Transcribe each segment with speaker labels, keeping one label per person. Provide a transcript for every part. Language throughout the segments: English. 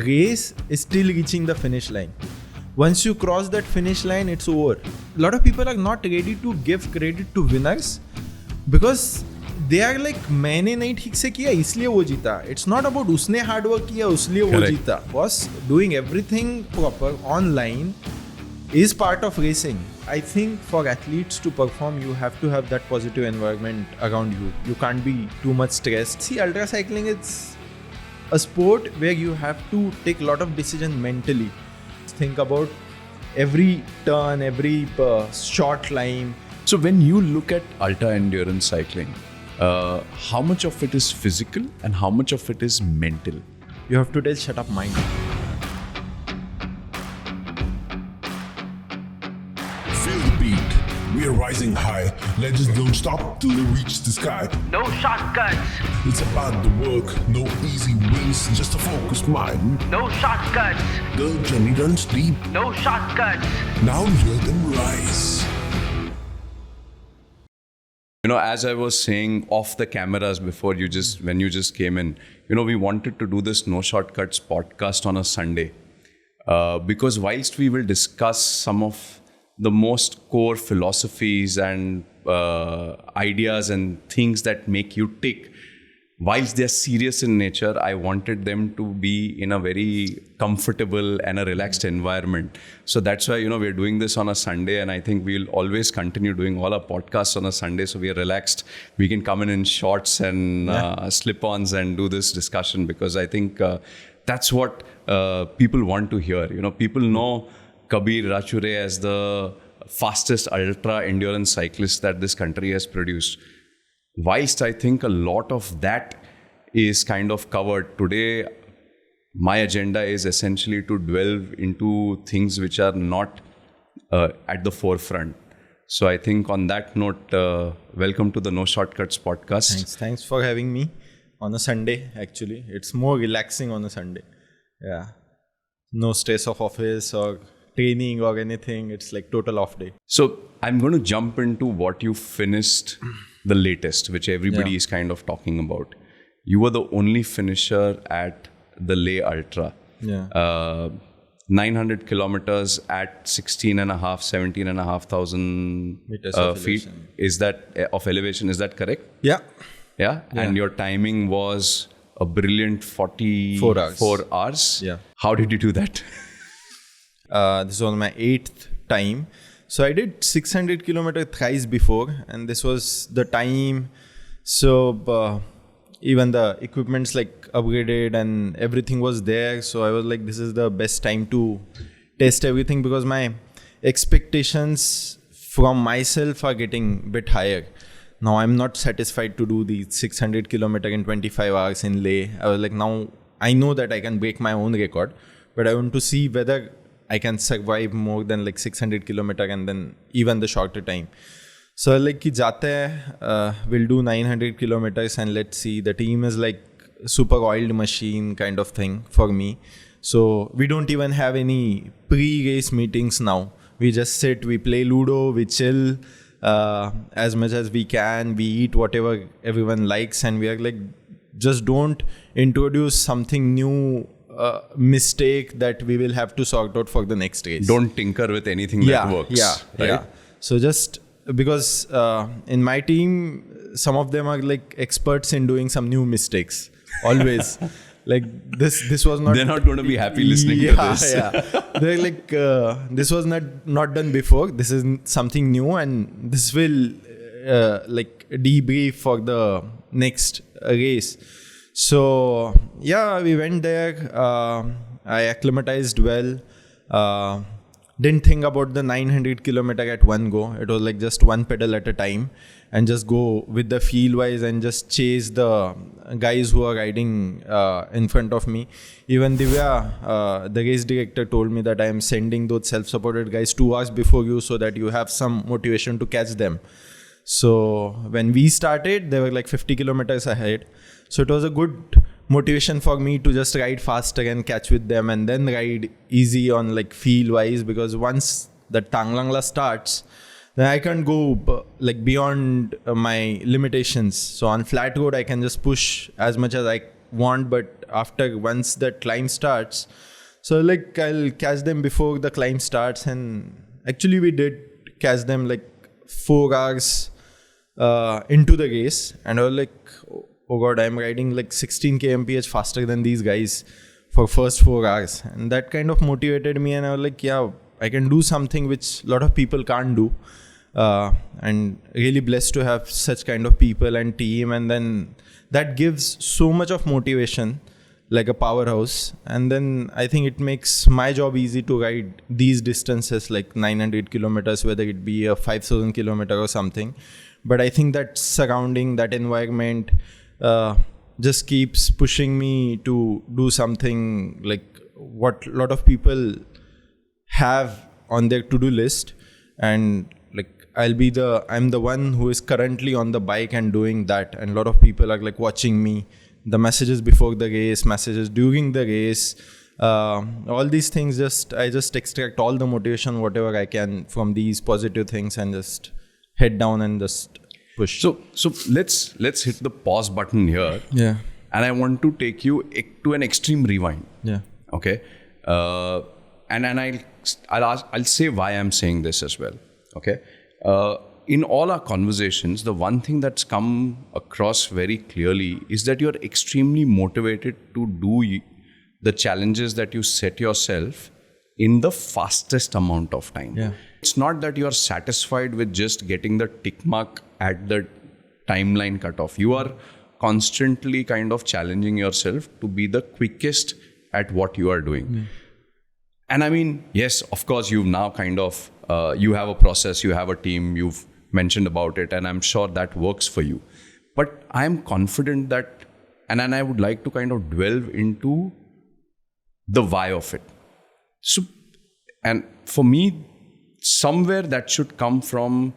Speaker 1: race is still reaching the finish line. Once you cross that finish line, it's over. A lot of people are not ready to give credit to winners because they are like, मैंने नहीं ठीक से किया इसलिए वो जीता. It's not about उसने hard work किया इसलिए वो जीता. Was doing everything proper online is part of racing. I think for athletes to perform, you have to have that positive environment around you. You can't be too much stressed. See, ultra cycling, it's a sport where you have to take a lot of decisions mentally. Think about every turn, every short climb.
Speaker 2: So when you look at ultra endurance cycling, how much of it is physical and how much of it is mental?
Speaker 1: You have to tell, shut up mind.
Speaker 3: Feel the beat. We are rising high. Legends don't stop till they reach the sky.
Speaker 4: No shortcuts.
Speaker 3: It's about the work. No easy wins. Just a focused mind.
Speaker 4: No shortcuts.
Speaker 3: The journey runs deep.
Speaker 4: No shortcuts.
Speaker 3: Now hear them rise.
Speaker 2: You know, as I was saying off the cameras before when you just came in, you know, we wanted to do this Noshortcuts podcast on a Sunday. Because whilst we will discuss some of the most core philosophies and ideas and things that make you tick, whilst they're serious in nature, I wanted them to be in a very comfortable and a relaxed environment. So that's why, you know, we're doing this on a Sunday, and I think we'll always continue doing all our podcasts on a Sunday. So we are relaxed. We can come in shorts and slip-ons and do this discussion, because I think that's what people want to hear. You know, people know Kabir Rachure as the fastest ultra endurance cyclist that this country has produced. Whilst I think a lot of that is kind of covered today, my agenda is essentially to delve into things which are not at the forefront. So I think on that note, welcome to the Noshortcuts Podcast.
Speaker 1: Thanks for having me on a Sunday. Actually, it's more relaxing on a Sunday. Yeah, no stress of office or training or anything. It's like total off day.
Speaker 2: So I'm going to jump into what you finished the latest, which everybody is kind of talking about. You were the only finisher at the Leh Ultra. 900 kilometers at 17,500
Speaker 1: meters of
Speaker 2: feet.
Speaker 1: Elevation.
Speaker 2: Is that of elevation? Is that correct?
Speaker 1: Yeah.
Speaker 2: And your timing was a brilliant 44 hours.
Speaker 1: Yeah.
Speaker 2: How did you do that?
Speaker 1: This was my 8th time. So I did 600 kilometer thrice before, and this was the time. So even the equipment's like upgraded and everything was there. So I was like, this is the best time to test everything, because my expectations from myself are getting a bit higher. Now I'm not satisfied to do the 600 kilometer in 25 hours in Leh. I was like, now I know that I can break my own record, but I want to see whether I can survive more than like 600 kilometer and then even the shorter time. So like ki jate hai, we'll do 900 kilometers and let's see. The team is like super oiled machine kind of thing for me. So we don't even have any pre-race meetings now. We just sit, we play Ludo, we chill as much as we can. We eat whatever everyone likes, and we are like, just don't introduce something new mistake that we will have to sort out for the next race.
Speaker 2: Don't tinker with anything that works.
Speaker 1: Yeah. So just because in my team, some of them are like experts in doing some new mistakes. Always. Like this was not.
Speaker 2: They're not going to be happy listening to this.
Speaker 1: They're like, this was not done before. This is something new, and this will like debrief for the next race. So yeah, we went there. I acclimatized well. Didn't think about the 900 kilometer at one go. It was like just one pedal at a time, and just go with the feel wise and just chase the guys who are riding in front of me. Even Divya, the race director, told me that I am sending those self-supported guys 2 hours before you, so that you have some motivation to catch them. So when we started, they were like 50 kilometers ahead. So it was a good motivation for me to just ride faster and catch with them, and then ride easy on like feel wise, because once the Tanglangla starts, then I can't go like beyond my limitations. So on flat road, I can just push as much as I want, but once that climb starts, so like I'll catch them before the climb starts. And actually we did catch them like 4 hours into the race, and I was like, oh god, I'm riding like 16 kmph faster than these guys for first 4 hours. And that kind of motivated me, and I was like, yeah, I can do something which a lot of people can't do. And really blessed to have such kind of people and team, and then that gives so much of motivation, like a powerhouse. And then I think it makes my job easy to ride these distances like 900 kilometers, whether it be a 5,000 kilometer or something. But I think that surrounding, that environment just keeps pushing me to do something like what a lot of people have on their to-do list. And like I'm the one who is currently on the bike and doing that, and a lot of people are like watching me, the messages before the race, messages during the race, all these things. I just extract all the motivation whatever I can from these positive things, and just head down and just push.
Speaker 2: So let's hit the pause button here.
Speaker 1: Yeah.
Speaker 2: And I want to take you to an extreme rewind.
Speaker 1: Yeah.
Speaker 2: Okay. And I'll say why I'm saying this as well. Okay. In all our conversations, the one thing that's come across very clearly is that you're extremely motivated to do the challenges that you set yourself in the fastest amount of time.
Speaker 1: Yeah.
Speaker 2: It's not that you're satisfied with just getting the tick mark at the timeline cutoff. You are constantly kind of challenging yourself to be the quickest at what you are doing. Mm. And I mean, yes, of course, you've now kind of, you have a process, you have a team, you've mentioned about it, and I'm sure that works for you. But I'm confident that, and I would like to kind of delve into the why of it. So, and for me, somewhere that should come from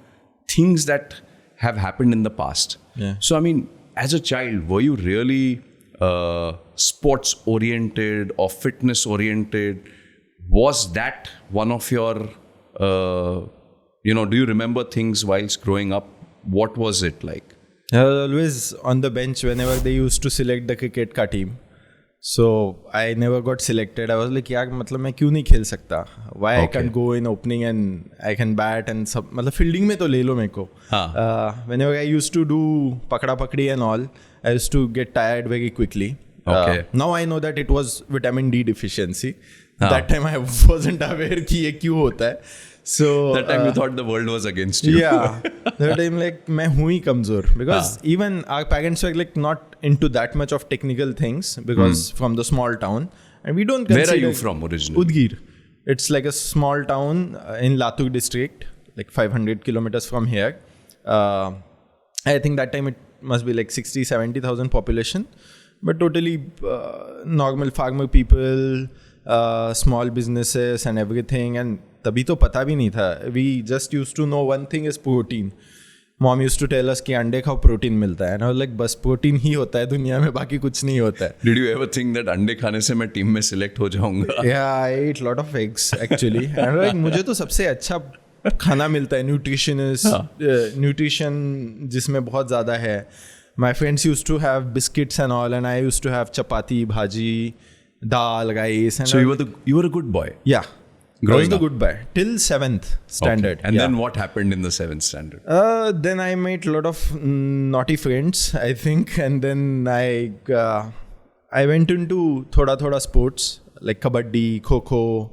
Speaker 2: things that have happened in the past.
Speaker 1: Yeah.
Speaker 2: So, I mean, as a child, were you really sports oriented or fitness oriented? Was that one of your, do you remember things whilst growing up? What was it like?
Speaker 1: I was always on the bench whenever they used to select the cricket ka team. So I never got selected. I was like, yaar, matlab main kyun nahi khel sakta? Why I can't go in opening and I can bat and sab, matlab fielding mein to le lo meko. Whenever I used to do pakda pakdi and all, I used to get tired very quickly. Now I know that it was vitamin D deficiency. That time I wasn't aware ki ye kyun hota hai. So
Speaker 2: that time you thought the world was against you.
Speaker 1: Yeah. That time like main hu hi kamzor, because even our parents were like not into that much of technical things, because from the small town, and we don't consider.
Speaker 2: Where are you from originally?
Speaker 1: Udgir. It's like a small town in Latur district, like 500 kilometers from here. I think that time it must be like 60,000-70,000 population, but totally normal farmer people, small businesses and everything. And तभी तो पता भी नहीं था. We just used to know one thing is protein. Mom used to tell us कि अंडे खाओ protein मिलता है. And I was like, बस प्रोटीन ही होता है दुनिया में, बाकी कुछ नहीं होता है.
Speaker 2: Did you ever think that अंडे खाने से मैं टीम में सिलेक्ट हो जाऊंगा?
Speaker 1: Yeah, I ate lot of eggs actually. And like मुझे तो सबसे अच्छा खाना मिलता है, nutrition जिसमें बहुत ज़्यादा है. My friends used to have biscuits and all, and I used to have chapati, bhaji, dal, rice. And
Speaker 2: so you were a good boy.
Speaker 1: Yeah. I was the good boy till 7th standard.
Speaker 2: Okay. And then what happened in the 7th standard?
Speaker 1: Then I made a lot of naughty friends, I think. And then I went into thoda sports like kabaddi, kho-kho,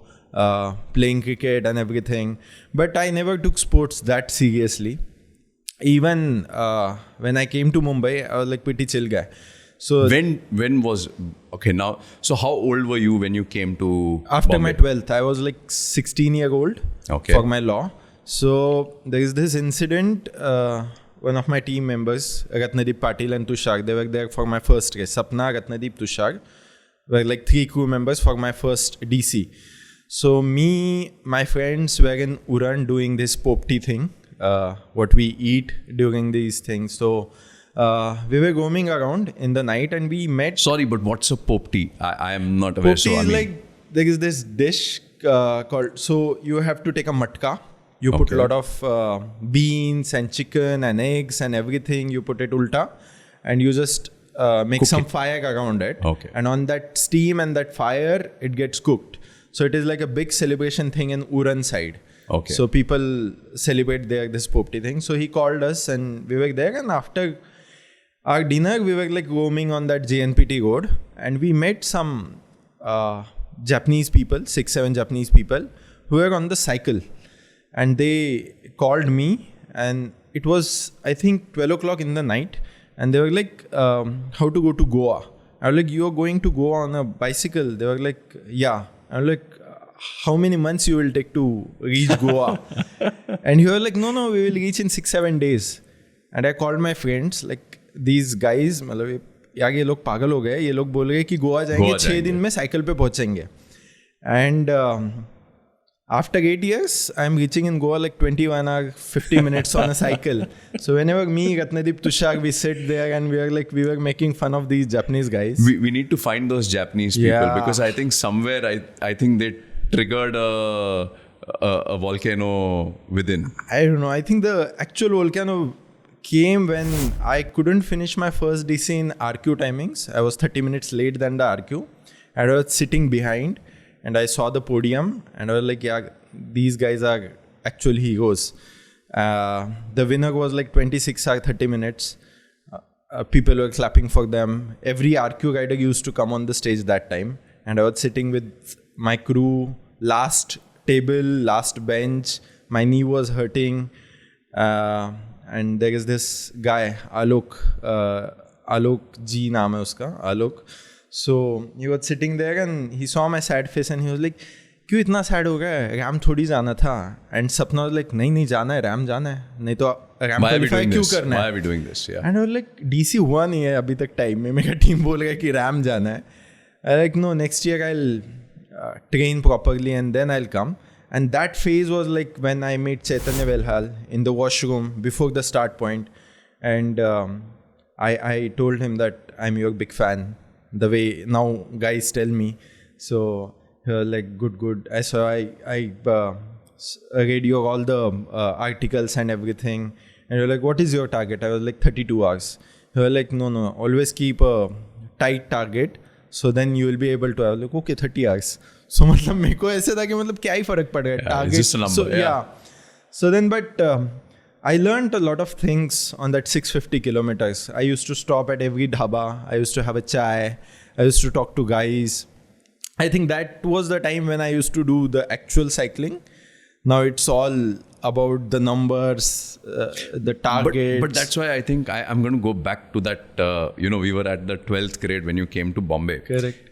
Speaker 1: playing cricket and everything. But I never took sports that seriously. Even when I came to Mumbai, I was like pretty chill guy. So
Speaker 2: when was okay now? So how old were you when you came to
Speaker 1: after
Speaker 2: Bombay?
Speaker 1: my 12th? I was like 16-year-old for my law. So there is this incident. One of my team members, Ratnadeep Patil and Tushar, they were there for my first race. Sapna, Ratnadeep, Tushar were like 3 crew members for my first DC. So my friends were in Uran doing this popti thing, what we eat during these things. So we were roaming around in the night and we met.
Speaker 2: Sorry, but what's a popti? I am not aware.
Speaker 1: Popti is like, there is this dish called, so you have to take a matka. You put a lot of beans and chicken and eggs and everything. You put it ulta and you just make some fire around it.
Speaker 2: Okay.
Speaker 1: And on that steam and that fire, it gets cooked. So it is like a big celebration thing in Uran side.
Speaker 2: Okay.
Speaker 1: So people celebrate there this popti thing. So he called us and we were there. And after our dinner, we were like roaming on that JNPT road. And we met some Japanese people, 6-7 Japanese people who were on the cycle. And they called me and it was, I think, 12 o'clock in the night. And they were like, how to go to Goa? I was like, you are going to Goa on a bicycle? They were like, yeah. I was like, how many months you will take to reach Goa? And he was like, no, we will reach in 6-7 days. And I called my friends, like these guys, मतलब यार ये लोग पागल हो गए, ये लोग बोल रहे कि गोवा जाएंगे 6 दिन में साइकिल पे पहुंचेंगे. And after 8 years, I'm reaching in Goa like 21 or 50 minutes on a cycle. So whenever me, Ratnadeep, Tushar, we sit there and we were making fun of these Japanese guys.
Speaker 2: We need to find those Japanese people because I think somewhere I think they triggered a volcano within.
Speaker 1: I don't know. I think the actual volcano came when I couldn't finish my first DC in RQ timings. I was 30 minutes late than the RQ. And I was sitting behind and I saw the podium and I was like, yeah, these guys are actual heroes. The winner was like 26 or 30 minutes. People were clapping for them. Every RQ rider used to come on the stage that time. And I was sitting with my crew, last table, last bench. My knee was hurting. And there is this guy, Alok Ji naam hai uska, Alok. So he was sitting there and he saw my sad face and he was like, क्यों इतना sad हो गया है? RAM थोड़ी जाना था. And Sapna was like, नहीं जाना है, रैम जाना है. नहीं तो रैम क्वालिफाई क्यों करना है?
Speaker 2: Why are we doing this? Yeah.
Speaker 1: And I was like, DC हुआ नहीं है अभी तक टाइम में. मेरा टीम बोल रहा है कि रैम जाना है. I like, no, next year I'll train properly and then I'll come. And that phase was like when I met Chaitanya Velhal in the washroom before the start point. And I told him that I'm your big fan. The way now guys tell me. So he was like, good. So I read you all the articles and everything. And you're like, what is your target? I was like 32 hours. He was like, no, always keep a tight target. So then you will be able to. I was like, okay, 30 hours. So मतलब मेरे को ऐसे था कि मतलब क्या ही फर्क पड़ गया target.
Speaker 2: Just a number,
Speaker 1: so yeah. So then, but I learned a lot of things on that 650 kilometers. I used to stop at every dhaba. I used to have a chai. I used to talk to guys. I think that was the time when I used to do the actual cycling. Now it's all about the numbers, the targets.
Speaker 2: But that's why I think I'm going to go back to that. We were at the 12th grade when you came to Bombay.
Speaker 1: Correct.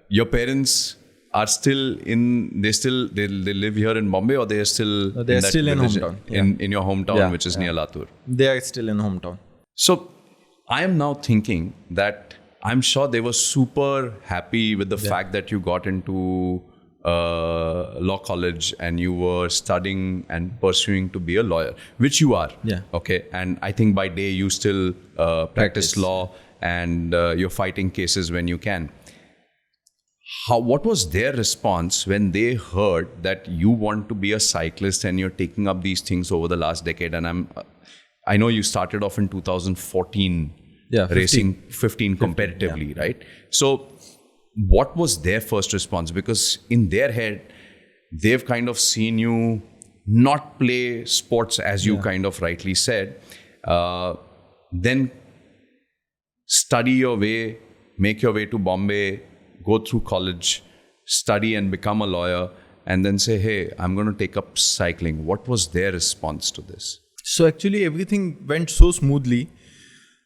Speaker 2: Your parents are still they live here in Bombay, or they are still
Speaker 1: They are still in hometown.
Speaker 2: In your hometown, which is near Latur.
Speaker 1: They are still in hometown.
Speaker 2: So I am now thinking that I'm sure they were super happy with the fact that you got into law college and you were studying and pursuing to be a lawyer, which you are.
Speaker 1: Yeah.
Speaker 2: Okay. And I think by day you still practice law and you're fighting cases when you can. What was their response when they heard that you want to be a cyclist and you're taking up these things over the last decade? And I know you started off in 2014, racing 15 competitively, right? So what was their first response? Because in their head, they've kind of seen you not play sports, as you kind of rightly said, then study your way, make your way to Bombay, go through college, study and become a lawyer, and then say, hey, I'm going to take up cycling. What was their response to this?
Speaker 1: So actually everything went so smoothly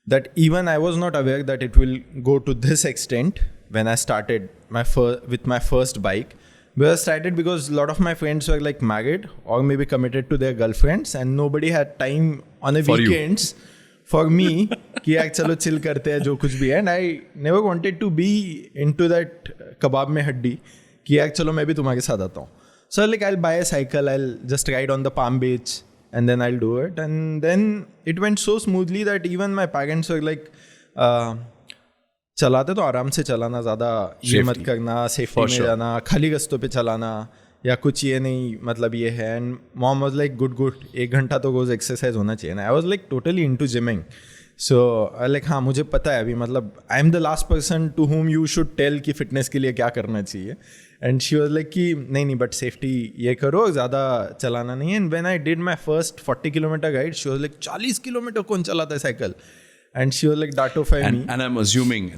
Speaker 1: that even I was not aware that it will go to this extent when I started with my first bike. I started because a lot of my friends were like married or maybe committed to their girlfriends and nobody had time on the weekends for me कि यार चलो chill करते हैं जो कुछ भी है. And I never wanted to be into that kebab में हड्डी कि यार चलो मैं भी तुम्हारे साथ आता हूँ. So like I'll buy a cycle, I'll just ride on the Palm Beach and then I'll do it. And then it went so smoothly that even my parents were like, चलाते तो आराम से चलाना, ज़्यादा ये मत करना, सेफ्टी में जाना, खाली रास्तों पे चलाना या कुछ ये नहीं, मतलब ये है. And mom was like good 1 घंटा तो रोज एक्सरसाइज होना चाहिए ना. I was like totally into gymming. So like हाँ मुझे पता है अभी मतलब I am the last person to whom you should tell कि फिटनेस के लिए क्या करना चाहिए. एंड शी वॉज लाइक कि नहीं बट सेफ्टी ये करो, ज़्यादा चलाना नहीं है. And when I did my first 40 kilometre ride she was like 40 kilometre कौन चलाता है cycle. And she was like डाटोफाई me.
Speaker 2: And I'm assuming,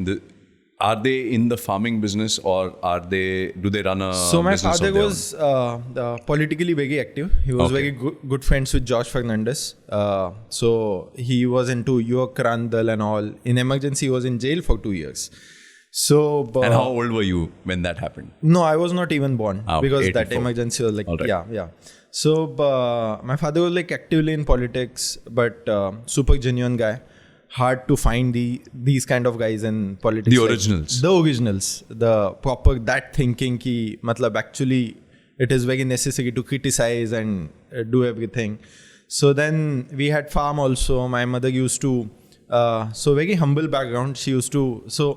Speaker 2: are they in the farming business or do they run a
Speaker 1: So my
Speaker 2: business
Speaker 1: father
Speaker 2: of their
Speaker 1: was politically very active. He was very good friends with George Fernandez. So he was into York Randall and all. In emergency, he was in jail for 2 years. So
Speaker 2: And how old were you when that happened?
Speaker 1: No, I was not even born because
Speaker 2: 84.
Speaker 1: that emergency was like
Speaker 2: Alright.
Speaker 1: yeah. So my father was like actively in politics, but super genuine guy. Hard to find these kind of guys in politics.
Speaker 2: The originals.
Speaker 1: The originals. The proper that thinking ki matlab actually it is very necessary to criticize and do everything. So then we had farm also. My mother used to so very humble background. She used to so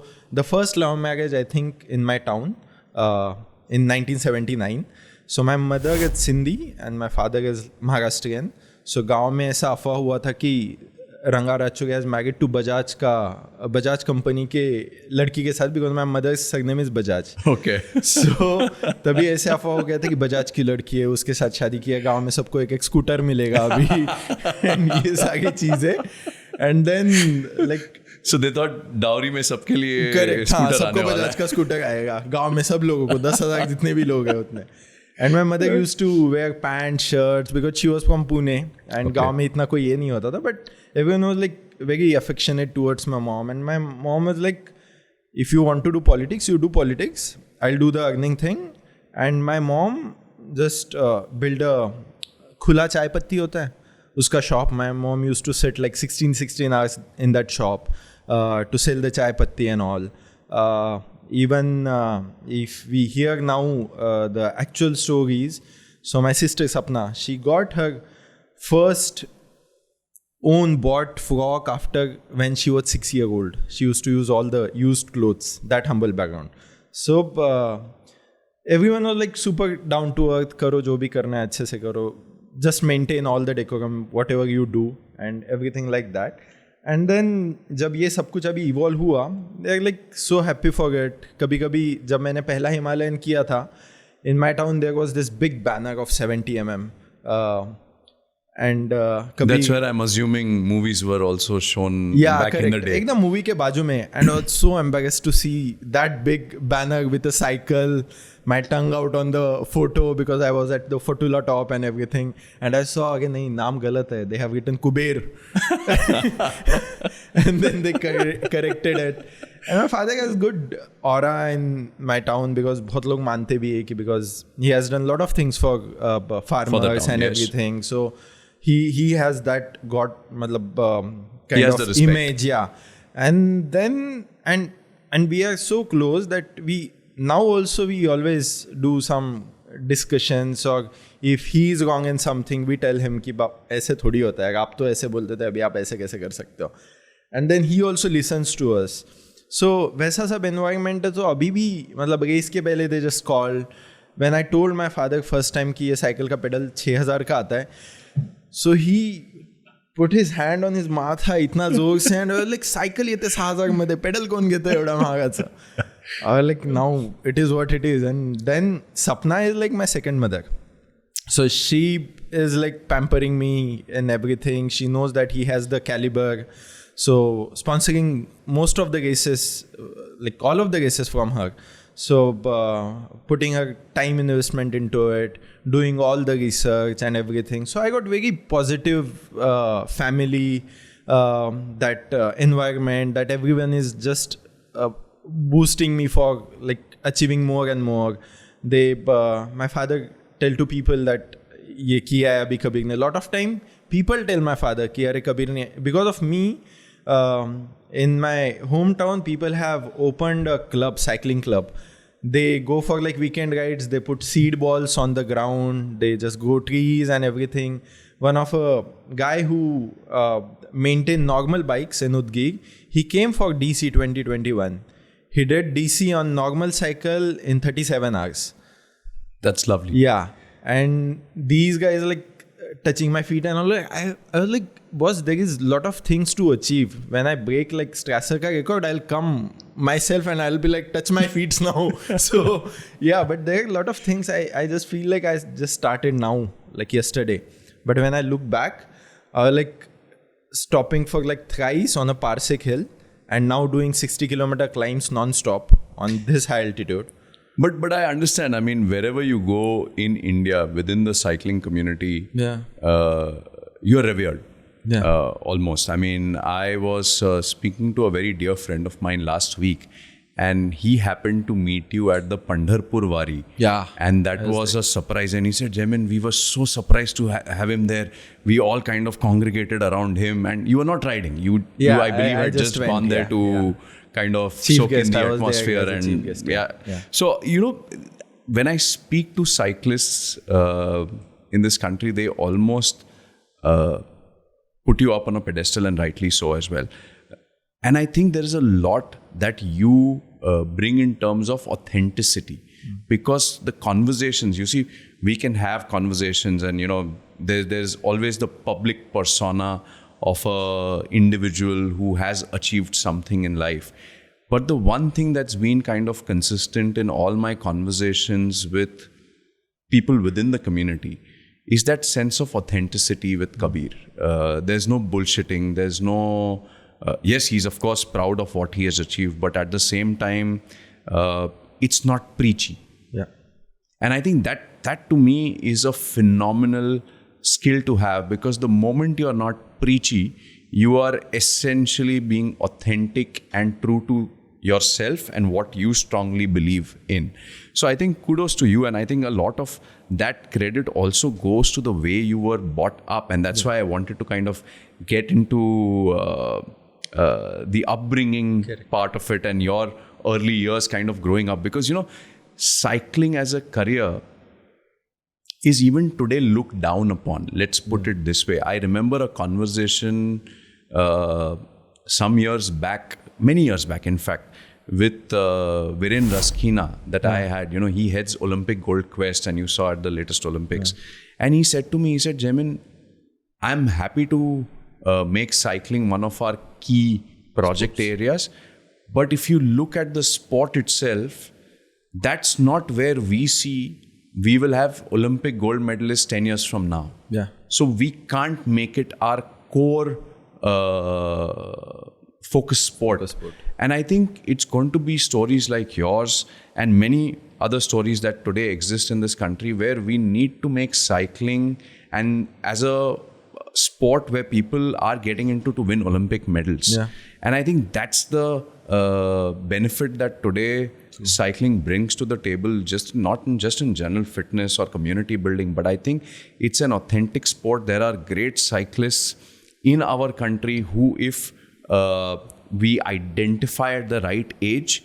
Speaker 1: the first love marriage I think in my town in 1979. So my mother is Sindhi and my father is Maharashtrian. So गाँव में ऐसा अफवाह हुआ था कि Ranga Rachur has married to Bajaj company के लड़की के साथ because my mother surname is Bajaj.
Speaker 2: Okay.
Speaker 1: So तभी ऐसे अफवाह हो गया था कि बजाज की लड़की है उसके साथ शादी किया. गांव में सबको एक स्कूटर मिलेगा अभी and ये सारी चीज़ें. And then like
Speaker 2: So they thought dowry में सबके लिए
Speaker 1: करेक्ट हाँ
Speaker 2: scooter
Speaker 1: सबको
Speaker 2: आने वाला
Speaker 1: बजाज
Speaker 2: है.
Speaker 1: का स्कूटर आएगा गांव में सब लोगों को 10,000 जितने भी लोग हैं उतने. And my mother use to wear pant shirts because she was from Pune and गाँव में इतना कोई ये नहीं होता था. But everyone was like very affectionate towards my mom, and my mom was like, if you want to do politics, you do politics, I'll do the earning thing. And my mom just build a khula chai patti hota hai uska shop. My mom used to sit like 16 hours in that shop to sell the chai patti and all. Even if we hear now the actual stories, so my sister Sapna, she got her first own bought frock after when she was 6 years old. She used to use all the used clothes. That humble background. So everyone was like super down to earth. करो जो भी करना है अच्छे से करो. Just maintain all the decorum, whatever you do, and everything like that. And then जब ये सब कुछ अभी evolve हुआ, they're like so happy for it. कभी कभी जब मैंने पहला हिमालयन किया था, in my town there was this big banner of 70 mm. And
Speaker 2: That's where I'm assuming movies were also shown back in the day.
Speaker 1: एकदम movie के बाजू में. And I was so embarrassed to see that big banner with a cycle, my tongue out on the photo because I was at the Fotula top and everything. And I saw again, नहीं नाम गलत है. They have written Kabir. And then they corrected it. And my father has good aura in my town because बहुत लोग मानते भी है कि because he has done a lot of things for farmers
Speaker 2: town,
Speaker 1: and
Speaker 2: yes.
Speaker 1: everything. So he has that got matlab
Speaker 2: He has
Speaker 1: kind
Speaker 2: the
Speaker 1: of
Speaker 2: respect.
Speaker 1: image, yeah. And then and we are so close that we now also we always do some discussions, or if he is wrong in something we tell him कि ऐसे थोड़ी होता है, आप तो ऐसे बोलते थे, अभी आप ऐसे कैसे कर सकते हो. And then he also listens to us. So वैसा सब environment है. तो अभी भी मतलब रेस के पहले they just called. When I told my father first time कि ये साइकिल का पेडल 6,000 का आता है, so he put his hand on his माथा इतना जोर से and like साइकिल येते 6,000 मध्ये पेडल कोण घेतं एवढा महागाचा. I was like now it is what it is. And then Sapna is like my second mother. So she is like pampering me and everything. She knows that he has the caliber. So sponsoring most of the races, like all of the races from her. So putting her time investment into it, doing all the research and everything. So I got very positive family, that environment, that everyone is just boosting me for like achieving more and more. They my father tell to people that ये किया है अभी कबीर ने. Lot of time people tell my father कि अरे कबीर ने, because of me, in my hometown people have opened a club, cycling club. They go for like weekend rides, they put seed balls on the ground, they just go trees and everything. One of a guy who maintained normal bikes in Udgir, he came for DC 2021. He did DC on normal cycle in 37 hours.
Speaker 2: That's lovely.
Speaker 1: Yeah. And these guys like touching my feet and all. I was like, boss, there is a lot of things to achieve. When I break like Strasser ka record, I'll come myself and I'll be like, touch my feet now. So yeah, but there are a lot of things I just feel like I just started now, like yesterday. But when I look back, like stopping for like thrice on a parsec hill and now doing 60-kilometer climbs non-stop on this high altitude.
Speaker 2: But I understand. I mean, wherever you go in India, within the cycling community, you're revered.
Speaker 1: Yeah.
Speaker 2: Almost. I mean, I was speaking to a very dear friend of mine last week, and he happened to meet you at the Pandharpur Wari.
Speaker 1: Yeah.
Speaker 2: And that was a surprise. And he said, Jamin, we were so surprised to have him there. We all kind of congregated around him. And you were not riding. You I believe, had just
Speaker 1: went,
Speaker 2: gone there to kind of soak in the atmosphere. And So, when I speak to cyclists in this country, they almost put you up on a pedestal, and rightly so as well. And I think there is a lot that you bring in terms of authenticity, because the conversations, you see, we can have conversations, and there's always the public persona of a individual who has achieved something in life. But the one thing that's been kind of consistent in all my conversations with people within the community is that sense of authenticity with Kabir. There's no bullshitting. There's no... yes, he's of course proud of what he has achieved, but at the same time, it's not preachy.
Speaker 1: Yeah.
Speaker 2: And I think that to me is a phenomenal skill to have, because the moment you are not preachy, you are essentially being authentic and true to yourself and what you strongly believe in. So I think kudos to you, and I think a lot of that credit also goes to the way you were brought up, and that's why I wanted to kind of get into the upbringing part of it and your early years kind of growing up, because cycling as a career is even today looked down upon. Let's put it this way. I remember a conversation some years back, many years back in fact, with Viren Raskina that I had. He heads Olympic Gold Quest, and you saw at the latest Olympics. And he said to me, he said, Jamin, I'm happy to make cycling one of our key project areas. But if you look at the sport itself, that's not where we see we will have Olympic gold medalists 10 years from now.
Speaker 1: Yeah.
Speaker 2: So we can't make it our core focus sport. And I think it's going to be stories like yours and many other stories that today exist in this country, where we need to make cycling and as a sport where people are getting into to win Olympic medals.
Speaker 1: Yeah.
Speaker 2: And I think that's the benefit that today cycling brings to the table, not just in general fitness or community building, but I think it's an authentic sport. There are great cyclists in our country who, if we identify at the right age,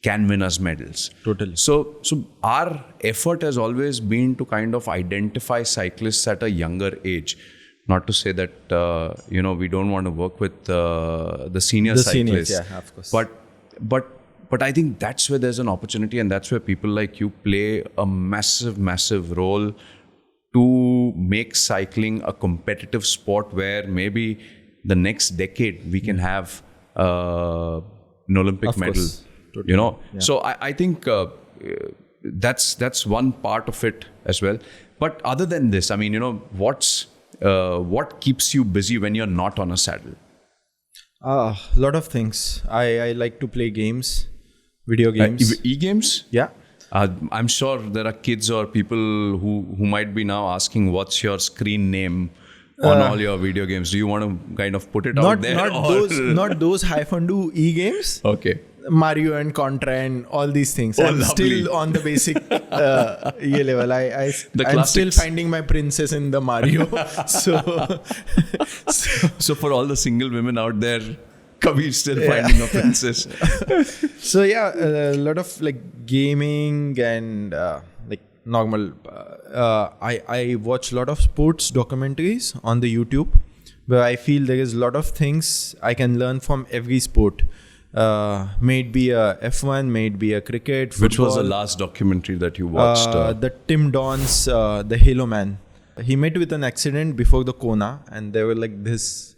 Speaker 2: can win us medals.
Speaker 1: Totally.
Speaker 2: So our effort has always been to kind of identify cyclists at a younger age. Not to say that we don't want to work with the senior cyclists,
Speaker 1: yeah, of course.
Speaker 2: But I think that's where there's an opportunity, and that's where people like you play a massive role to make cycling a competitive sport, where maybe the next decade we can have an Olympic medal. Totally. Yeah. So I think that's one part of it as well. But other than this, I mean, what keeps you busy when you're not on a saddle?
Speaker 1: A lot of things. I like to play games, video games.
Speaker 2: E-games?
Speaker 1: Yeah.
Speaker 2: I'm sure there are kids or people who might be now asking, what's your screen name on all your video games? Do you want to kind of put it out there?
Speaker 1: Not those Haifundu e-games.
Speaker 2: Okay.
Speaker 1: Mario and Contra and all these things. I'm still on the basic level. I'm still finding my princess in the Mario.
Speaker 2: So for all the single women out there, Kabir's still finding a princess.
Speaker 1: So yeah, a lot of like gaming and like normal. I watch a lot of sports documentaries on the YouTube, where I feel there is a lot of things I can learn from every sport. May it be a F1, may it be a cricket, football.
Speaker 2: Which was the last documentary that you watched?
Speaker 1: The Tim Don's The Halo Man. He met with an accident before the Kona, and there were like this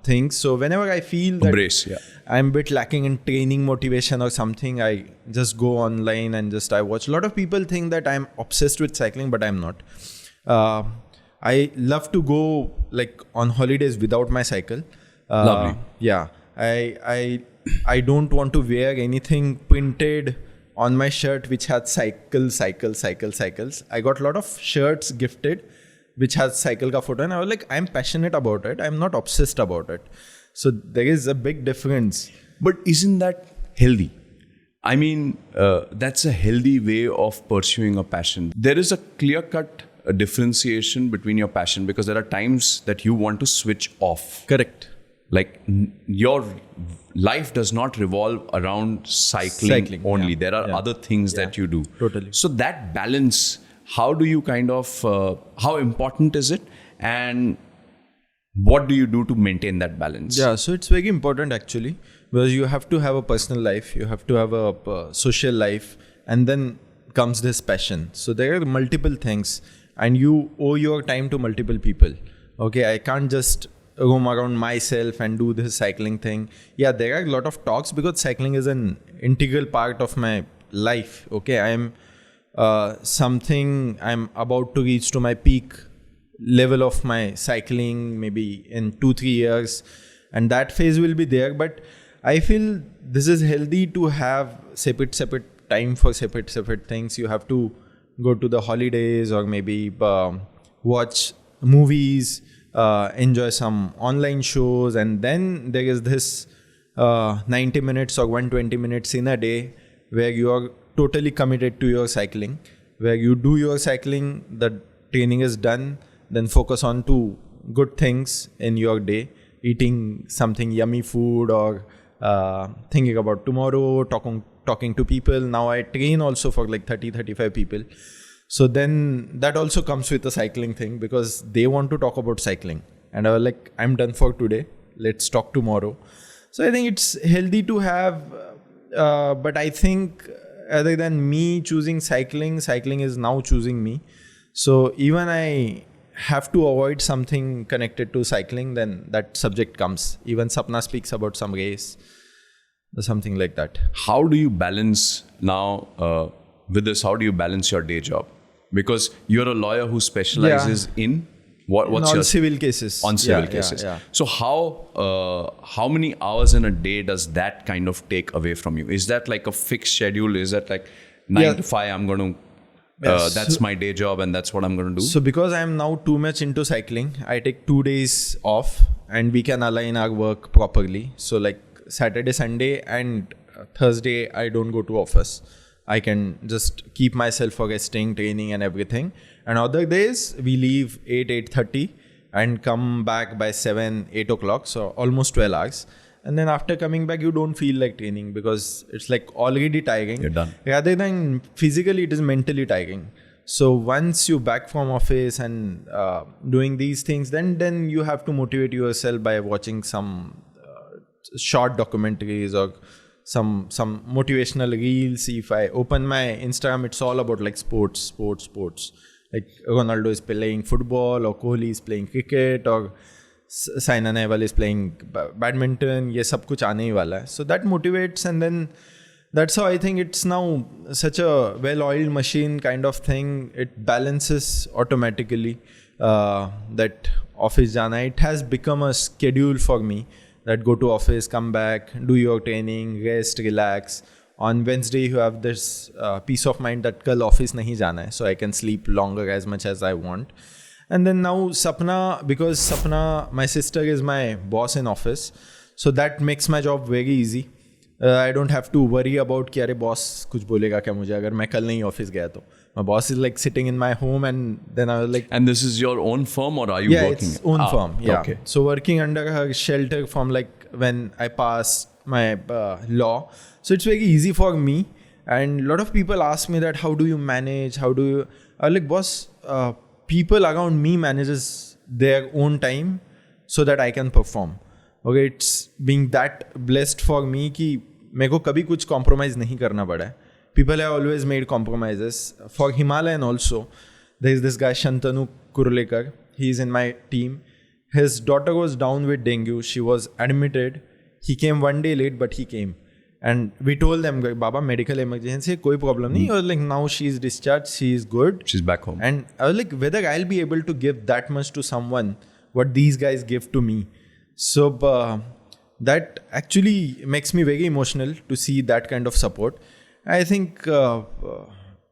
Speaker 1: things. So whenever I feel that
Speaker 2: Brace, yeah.
Speaker 1: I'm a bit lacking in training motivation or something, I just go online and I watch. A lot of people think that I'm obsessed with cycling, but I'm not. I love to go like on holidays without my cycle.
Speaker 2: Lovely.
Speaker 1: Yeah. I don't want to wear anything printed on my shirt which has cycles. I got a lot of shirts gifted which has cycle ka photo, and I was like, I'm passionate about it. I'm not obsessed about it. So there is a big difference.
Speaker 2: But isn't that healthy? I mean, that's a healthy way of pursuing a passion. There is a clear-cut differentiation between your passion, because there are times that you want to switch off.
Speaker 1: Correct.
Speaker 2: Like your life does not revolve around cycling only.
Speaker 1: Yeah.
Speaker 2: There are other things that you do.
Speaker 1: Totally.
Speaker 2: So that balance, how do you kind of, how important is it? And what do you do to maintain that balance?
Speaker 1: Yeah, so it's very important actually, because you have to have a personal life, you have to have a social life, and then comes this passion. So there are multiple things, and you owe your time to multiple people. Okay, I can't just roam around myself and do this cycling thing. Yeah, there are a lot of talks because cycling is an integral part of my life. Okay, I'm about to reach to my peak level of my cycling maybe in 2-3 years, and that phase will be there. But I feel this is healthy to have separate time for separate things. You have to go to the holidays or maybe watch movies, enjoy some online shows, and then there is this 90 minutes or 120 minutes in a day where you are totally committed to your cycling, where you do your cycling, the training is done, then focus on to good things in your day, eating something yummy food or thinking about tomorrow, talking to people. Now I train also for like 30-35 people. So then that also comes with the cycling thing, because they want to talk about cycling. And I was like, I'm done for today. Let's talk tomorrow. So I think it's healthy to have, but I think other than me choosing cycling is now choosing me. So even I have to avoid something connected to cycling, then that subject comes. Even Sapna speaks about some race or something like that.
Speaker 2: How do you balance now with this? How do you balance your day job? Because you're a lawyer who specializes in what's your
Speaker 1: civil cases.
Speaker 2: On civil cases.
Speaker 1: Yeah.
Speaker 2: So how many hours in a day does that kind of take away from you? Is that like a fixed schedule? Is that like 9 to 5? I'm going to. That's my day job and that's what I'm going to do.
Speaker 1: So because I'm now too much into cycling, I take 2 days off and we can align our work properly. So like Saturday, Sunday and Thursday, I don't go to office. I can just keep myself for resting, training and everything. And other days we leave 8:30 and come back by 7-8 o'clock. So almost 12 hours. And then after coming back, you don't feel like training because it's like already tiring.
Speaker 2: You're done.
Speaker 1: Rather than physically, it is mentally tiring. So once you're back from office and doing these things, then you have to motivate yourself by watching some short documentaries or some motivational reels. If I open my Instagram, it's all about like sports. Like Ronaldo is playing football, or Kohli is playing cricket, or Saina Nehwal is playing badminton. Ye sab kuch aane hi wala hai. So that motivates, and then that's how I think it's now such a well-oiled machine kind of thing. It balances automatically. That office jana, it has become a schedule for me. That go to office, come back, do your training, rest, relax. On Wednesday, you have this peace of mind that kal office nahi jana hai, so I can sleep longer as much as I want. And then now Sapna, because Sapna, my sister, is my boss in office, so that makes my job very easy. I don't have to worry about कि अरे boss कुछ बोलेगा क्या मुझे अगर मैं कल नहीं office गया तो. My boss is like sitting in my home, and then I was like.
Speaker 2: And this is your own firm, or are you working?
Speaker 1: Yeah, it's own firm. Yeah.
Speaker 2: Okay.
Speaker 1: So working under her shelter from like when I passed my law, so it's very easy for me. And a lot of people ask me that how do you manage? How do you? I'm like, boss, people around me manages their own time so that I can perform. Okay, it's being that blessed for me कि मेरे को कभी कुछ compromise नहीं करना पड़ा है. People have always made compromises. For Himalayan also, There is this guy Shantanu Kurlekar. He's in my team. His daughter was down with dengue. She was admitted. He came one day late, but he came. And we told them, Baba, medical emergency, koi problem nahi. I was like, now she's discharged, she is good.
Speaker 2: She's back home.
Speaker 1: And I was like, whether I'll be able to give that much to someone, what these guys give to me. So that actually makes me very emotional to see that kind of support. I think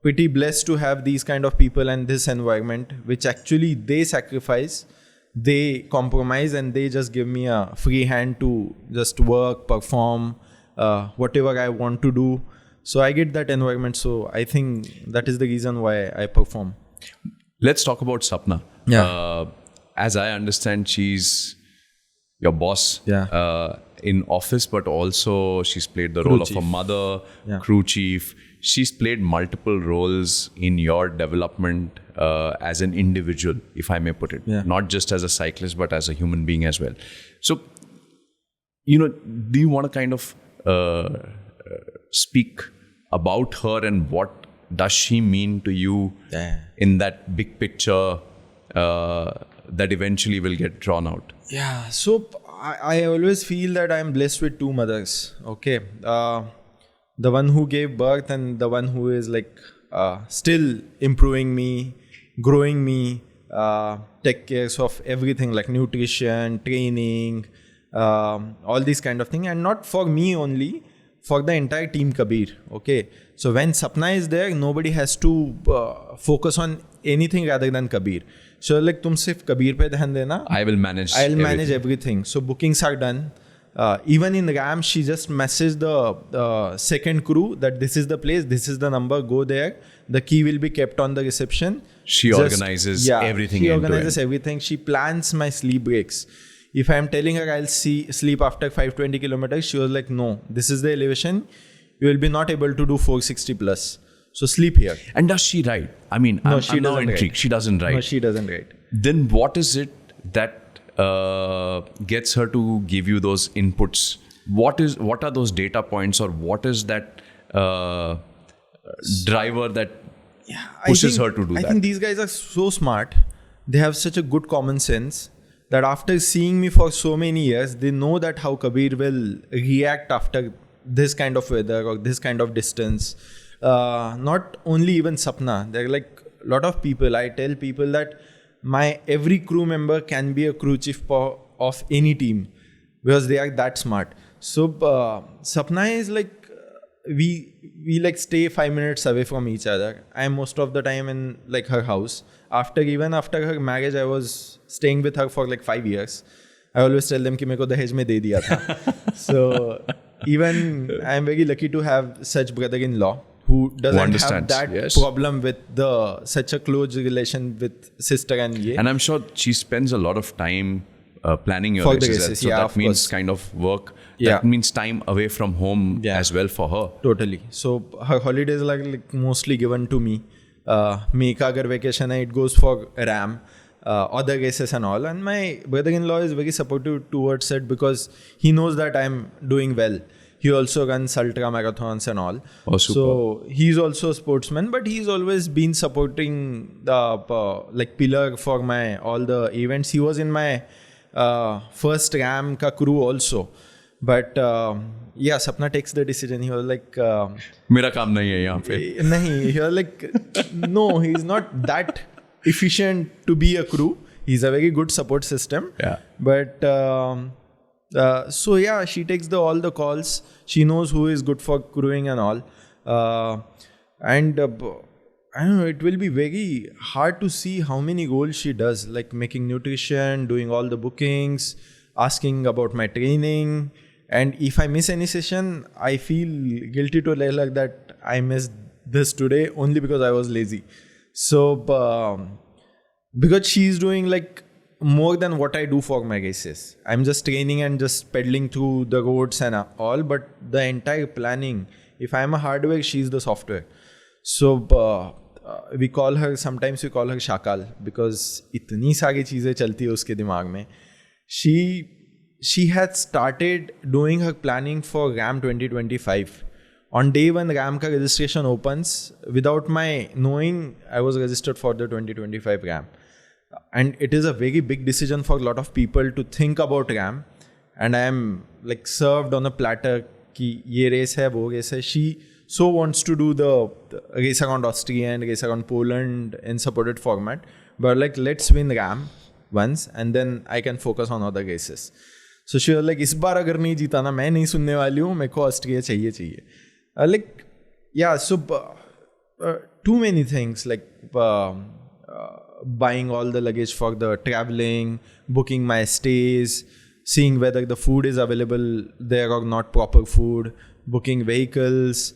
Speaker 1: pretty blessed to have these kind of people and this environment, which actually they sacrifice, they compromise, and they just give me a free hand to just work, perform, whatever I want to do. So I get that environment. So I think that is the reason why I perform.
Speaker 2: Let's talk about Sapna.
Speaker 1: Yeah.
Speaker 2: As I understand, she's your boss in office, but also she's played the role of a mother, crew chief. She's played multiple roles in your development as an individual, if I may put it. Yeah. Not just as a cyclist, but as a human being as well. So, do you want to kind of speak about her and what does she mean to you in that big picture that eventually will get drawn out?
Speaker 1: Yeah, so I always feel that I'm blessed with two mothers. Okay, the one who gave birth and the one who is like still improving me, growing me, take care of everything like nutrition, training, all these kind of things, and not for me only, for the entire team Kabir. Okay, so when Sapna is there, nobody has to focus on anything rather than Kabir. So like तुम सिर्फ कबीर पे ध्यान देना.
Speaker 2: I'll manage
Speaker 1: everything. So bookings are done. Even in RAM, she just messaged the second crew that this is the place, this is the number, go there. The key will be kept on the reception.
Speaker 2: She organizes everything.
Speaker 1: She organizes everything. She plans my sleep breaks. If I am telling her I'll sleep after 520 kilometers, she was like, no, this is the elevation. You will be not able to do 460 plus. So sleep here.
Speaker 2: And does she ride? I mean,
Speaker 1: no,
Speaker 2: I'm now intrigued. She doesn't ride.
Speaker 1: No, she doesn't ride.
Speaker 2: Then what is it that gets her to give you those inputs? What are those data points, or what is that driver that pushes her to do that?
Speaker 1: I think these guys are so smart. They have such a good common sense that after seeing me for so many years, they know that how Kabir will react after this kind of weather or this kind of distance. Not only even Sapna, there are like a lot of people. I tell people that my every crew member can be a crew chief of any team because they are that smart. So Sapna is like we like stay 5 minutes away from each other. I am most of the time in like her house. Even after her marriage, I was staying with her for like 5 years. I always tell them कि मेरे को दहेज में दे दिया था. So even I am very lucky to have such brother-in-law who doesn't have that problem with such a close relation with sister and ye.
Speaker 2: And I'm sure she spends a lot of time planning your races. So that means kind of work. That means time away from home as well for her.
Speaker 1: Totally. So her holidays are like mostly given to me. May ka agar vacation hai, it goes for RAM, other races and all. And my brother-in-law is very supportive towards it because he knows that I'm doing well. He also runs ultra marathons and all.
Speaker 2: Oh, super.
Speaker 1: So he's also a sportsman, but he's always been supporting the like pillar for my all the events. He was in my first RAM ka crew also. But Sapna takes the decision. He was like,
Speaker 2: मेरा काम नहीं है यहाँ पे.
Speaker 1: नहीं, he was like, no, he's not that efficient to be a crew. He's a very good support system.
Speaker 2: Yeah.
Speaker 1: But she takes all the calls. She knows who is good for crewing and all. I don't know, it will be very hard to see how many goals she does, like making nutrition, doing all the bookings, asking about my training. And if I miss any session, I feel guilty to like that I missed this today only because I was lazy. So, because she's doing like more than what I do for my races. I'm just training and just pedaling through the roads and all, but the entire planning, if I'm a hardware, she's the software. So, sometimes we call her Shakal because itni सारी चीजें चलती है उसके दिमाग में. She had started doing her planning for RAM 2025 On day one, RAM ka registration opens. Without my knowing, I was registered for the 2025 RAM. And it is a very big decision for a lot of people to think about RAM. And I am like served on a platter ki ye race hai, wo race hai. She so wants to do the race around Austria and race around Poland in supported format. But like, let's win RAM once and then I can focus on other races. So she was like, इस बार अगर नहीं जीता ना, मैं नहीं सुनने वाली हूँ, मेरे को ऑस्ट्रिया चाहिए. Like, yeah, so too many things, like buying all the luggage for the traveling, booking my stays, seeing whether the food is available there or not, proper food, booking vehicles,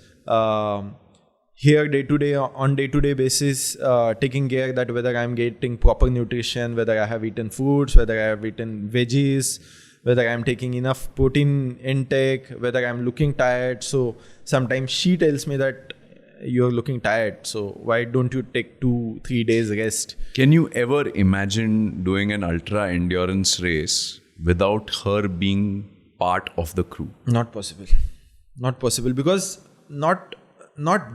Speaker 1: here on day-to-day basis, taking care that whether I'm getting proper nutrition, whether I have eaten foods, whether I have eaten veggies, whether I'm taking enough protein intake, whether I'm looking tired. So sometimes she tells me that you're looking tired, so why don't you take 2-3 days rest?
Speaker 2: Can you ever imagine doing an ultra endurance race without her being part of the crew?
Speaker 1: Not possible because not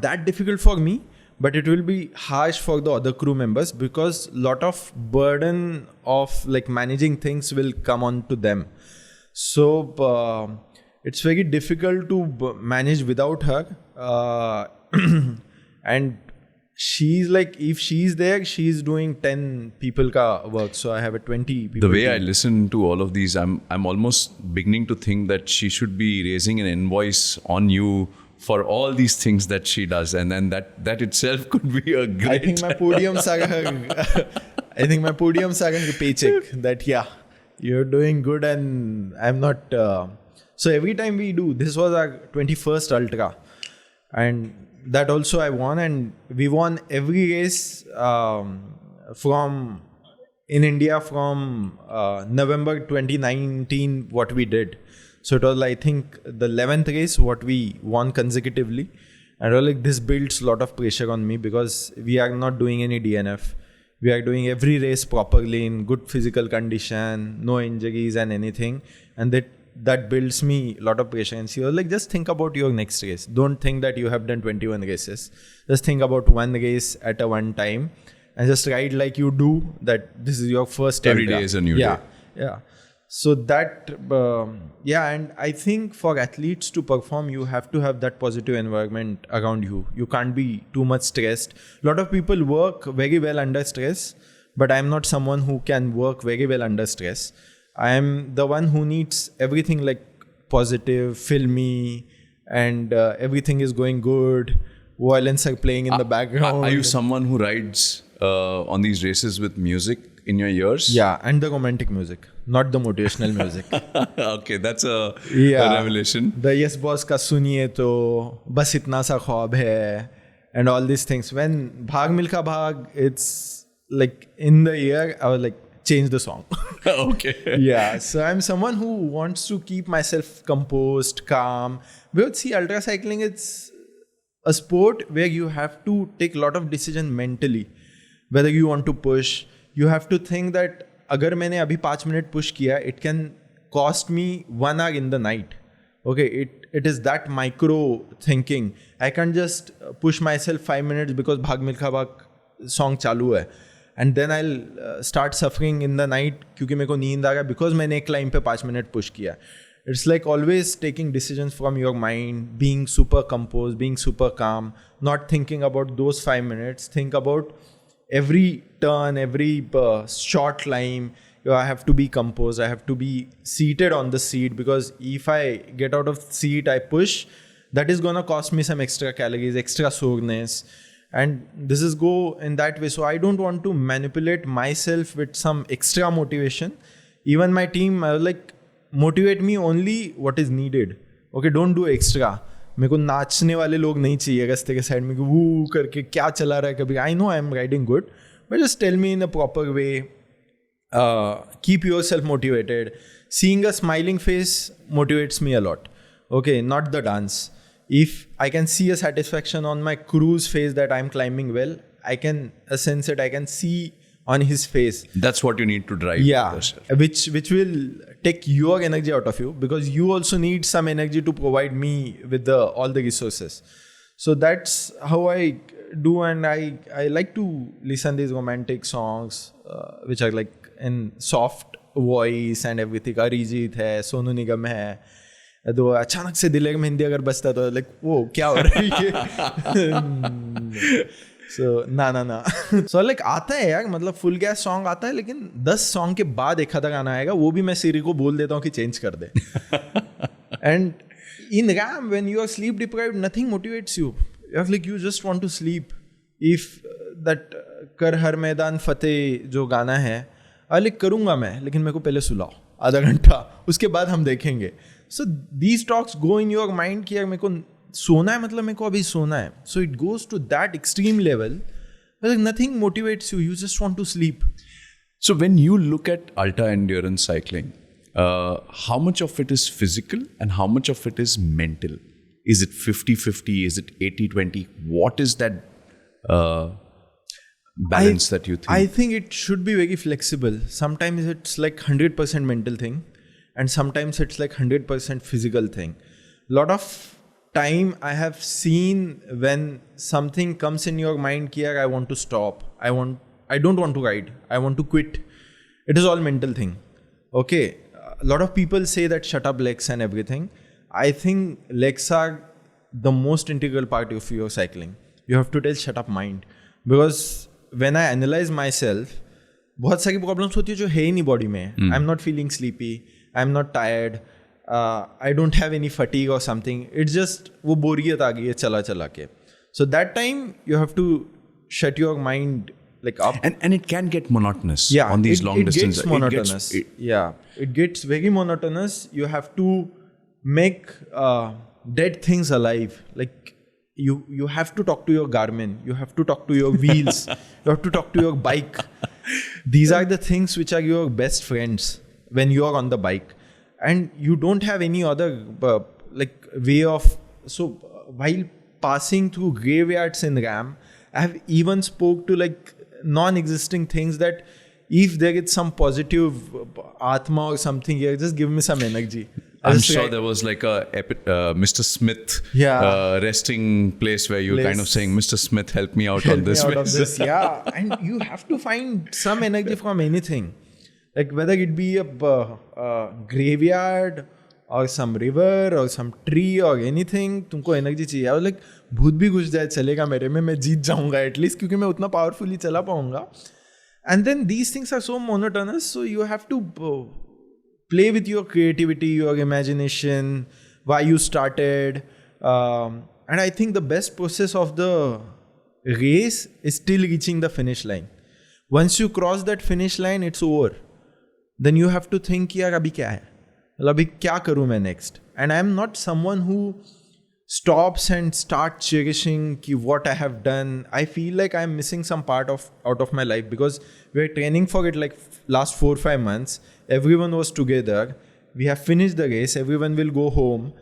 Speaker 1: that difficult for me, but it will be harsh for the other crew members because lot of burden of like managing things will come on to them. So it's very difficult to manage without her. And she's like, if she's there, she's doing 10 people ka work. So I have a 20 people.
Speaker 2: The way I listen to all of these, I'm almost beginning to think that she should be raising an invoice on you for all these things that she does, and then that itself could be a great.
Speaker 1: I think my podiums are a paycheck. That yeah, you're doing good, and I'm not. So every time we do, this was our 21st ultra, and that also I won, and we won every race from in India from November 2019. What we did. So it was, I think, the 11th race what we won consecutively. And I was like, this builds a lot of pressure on me because we are not doing any DNF. We are doing every race properly in good physical condition, no injuries and anything. And that builds me a lot of pressure. And she was like, just think about your next race. Don't think that you have done 21 races. Just think about one race at a one time. And just ride like you do, that this is your first
Speaker 2: Every day is a new day.
Speaker 1: Yeah. So that, and I think for athletes to perform, you have to have that positive environment around you. You can't be too much stressed. A lot of people work very well under stress, but I'm not someone who can work very well under stress. I am the one who needs everything like positive, filmy, and everything is going good. Violins are playing in the background.
Speaker 2: Are you someone who rides on these races with music in your ears?
Speaker 1: Yeah, and the romantic music, not the motivational music.
Speaker 2: Okay, that's a revelation.
Speaker 1: The Yes Boss ka suniye to, bas itna sa khwab hai, and all these things. When Bhag Milkha Bhag, it's like in the ear, I was like, change the song.
Speaker 2: Okay.
Speaker 1: Yeah, so I'm someone who wants to keep myself composed, calm. Because see, ultra cycling, it's a sport where you have to take a lot of decision mentally. Whether you want to push, you have to think that अगर मैंने अभी 5 minute push किया, it can cost me 1 hour in the night. Okay, it is that micro thinking. I can't just push myself 5 minutes because Bhag Milkha Bhag song चालू है, and then I'll start suffering in the night क्योंकि मेरे को नींद आ गया because मैंने एक climb पे 5 मिनट push किया. It's like always taking decisions from your mind, being super composed, being super calm, not thinking about those 5 minutes. Think about every turn, every short climb. I have to be composed. I have to be seated on the seat because if I get out of the seat, I push, that is going to cost me some extra calories, extra soreness. And this is go in that way. So I don't want to manipulate myself with some extra motivation. Even my team, I was like, motivate me only what is needed. Okay, don't do extra. मेरे को नाचने वाले लोग नहीं चाहिए रास्ते के side में कि वो करके क्या चला रहा है कभी. I know I am riding good, but just tell me in a proper way. Keep yourself motivated. Seeing a smiling face motivates me a lot. Okay, not the dance. If I can see a satisfaction on my crew's face that I'm climbing well, I can sense it. I can see on his face.
Speaker 2: That's what you need to drive yourself.
Speaker 1: Which will take your energy out of you, because you also need some energy to provide me with all the resources. So that's how I do, and I like to listen these romantic songs which are like in soft voice and everything. Arijit hai, Sonu Nigam hai, तो अचानक से दिल में हिंदी अगर बजता तो like वो क्या हो रहा है ये. So ना so like आता है यार, मतलब फुल गैस सॉन्ग आता है, लेकिन 10 सॉन्ग के बाद एक आधा गाना आएगा, वो भी मैं सिरी को बोल देता हूँ कि चेंज कर दे. And in RAM, when you are sleep deprived, nothing motivates you. You just want to sleep. If that कर हर मैदान फतेह जो गाना है, लाइक करूँगा मैं, लेकिन मेरे को पहले सुलाओ आधा घंटा, उसके बाद हम देखेंगे. So these talks go in your mind कि यार मेरे को सोना है, मतलब मेरे को अभी सोना है. So it goes to that extreme level. Like nothing motivates you. You just want to sleep.
Speaker 2: So when you look at ultra endurance cycling, how much of it is physical and how much of it is mental? Is it 50-50? Is it 80-20? What is that balance that you think?
Speaker 1: I think it should be very flexible. Sometimes it's like 100% mental thing, and sometimes it's like 100% physical thing. Lot of time I have seen when something comes in your mind कि यार I want to stop, I don't want to ride, I want to quit. It is all mental thing. Okay, a lot of people say that shut up legs and everything. I think legs are the most integral part of your cycling. You have to tell shut up mind, because when I analyze myself, बहुत सारी problems होती है जो है ही नहीं body में. I'm not feeling sleepy, I'm not tired, I don't have any fatigue or something. It's just वो बोरियत आ गई है चला के. So that time you have to shut your mind like up.
Speaker 2: And it can get monotonous on these long distances.
Speaker 1: It gets monotonous. It gets very monotonous. You have to make dead things alive. Like you have to talk to your Garmin. You have to talk to your wheels. You have to talk to your bike. These are the things which are your best friends when you are on the bike. And you don't have any other way of... So while passing through graveyards in RAM, I have even spoke to non-existing things that if there is some positive Atma or something here, just give me some energy.
Speaker 2: I'm sure there was like a Mr. Smith resting place where you're kind of saying, Mr. Smith, help me out on this.
Speaker 1: And you have to find some energy from anything. Like whether it be a graveyard or some river or some tree or anything, तुमको energy चाहिए. I was like, भूत भी घुस जाए चलेगा मेरे में, मैं जीत जाऊंगा at least, क्योंकि मैं उतना powerfully चला पाऊंगा. And then these things are so monotonous, so you have to play with your creativity, your imagination, why you started. And I think the best process of the race is still reaching the finish line. Once you cross that finish line, it's over. Then you have to think, यार अभी क्या है? अभी क्या करूँ मैं next? And I'm not someone who stops and starts cherishing what I have done. I feel like I'm missing some part out of my life, because we were training for it like last 4-5 months. Everyone was together. We have finished the race. Everyone will go home.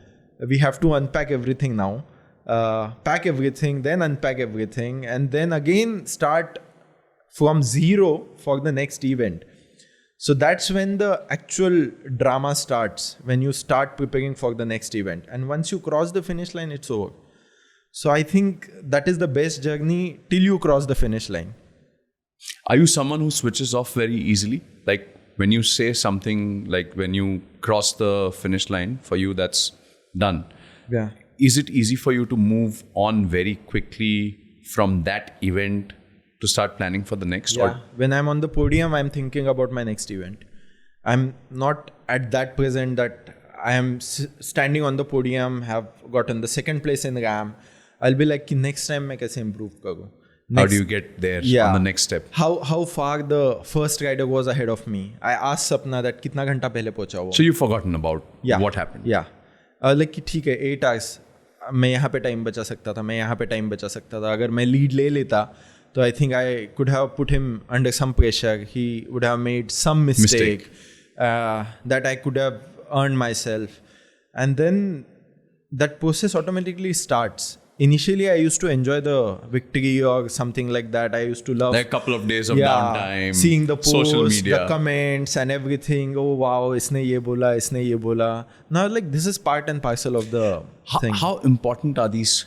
Speaker 1: We have to unpack everything now. Pack everything, then unpack everything, and then again start from zero for the next event. So that's when the actual drama starts, when you start preparing for the next event. And once you cross the finish line, it's over. So I think that is the best journey till you cross the finish line.
Speaker 2: Are you someone who switches off very easily? Like when you say something, like when you cross the finish line, for you that's done.
Speaker 1: Yeah.
Speaker 2: Is it easy for you to move on very quickly from that event to start planning for the next?
Speaker 1: Yeah. When I'm on the podium, I'm thinking about my next event. I'm not at that present that I am standing on the podium, have gotten the second place in RAM. I'll be like, next time I can improve karu.
Speaker 2: How do you get there on the next step?
Speaker 1: How far the first rider was ahead of me. I asked Sapna that kitna ghanta pehle pहुंचा वो.
Speaker 2: So you've forgotten about what happened.
Speaker 1: Yeah. Like कि ठीक है 8 hours मैं यहाँ पे time बचा सकता था, मैं यहाँ पे टाइम बचा सकता था. अगर मैं लीड ले लेता तो I think I could have put him under some pressure. He would have made some mistake. That I could have earned myself. And then that process automatically starts. initially I used to enjoy the victory or something like that. I used to love
Speaker 2: Like a couple of days of downtime,
Speaker 1: seeing the posts,
Speaker 2: social media,
Speaker 1: the comments and everything. Oh wow, isne ye bola, isne ye bola. Now like this is part and parcel of the thing.
Speaker 2: How important are these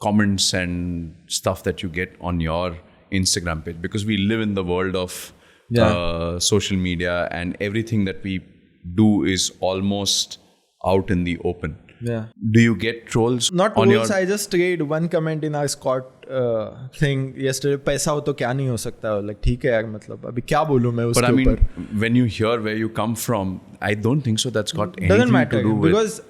Speaker 2: comments and stuff that you get on your Instagram page? Because we live in the world of social media, and everything that we do is almost out in the open.
Speaker 1: Yeah.
Speaker 2: Do you get trolls?
Speaker 1: Not
Speaker 2: on
Speaker 1: trolls.
Speaker 2: your...
Speaker 1: I just read one comment in our Scott thing yesterday. पैसा हो तो क्या नहीं हो सकता? Like ठीक है यार, मतलब अभी क्या बोलूँ मैं उसके ऊपर?
Speaker 2: But I mean, when you hear where you come from, I don't think so. That's got anything
Speaker 1: doesn't matter
Speaker 2: to do with...
Speaker 1: because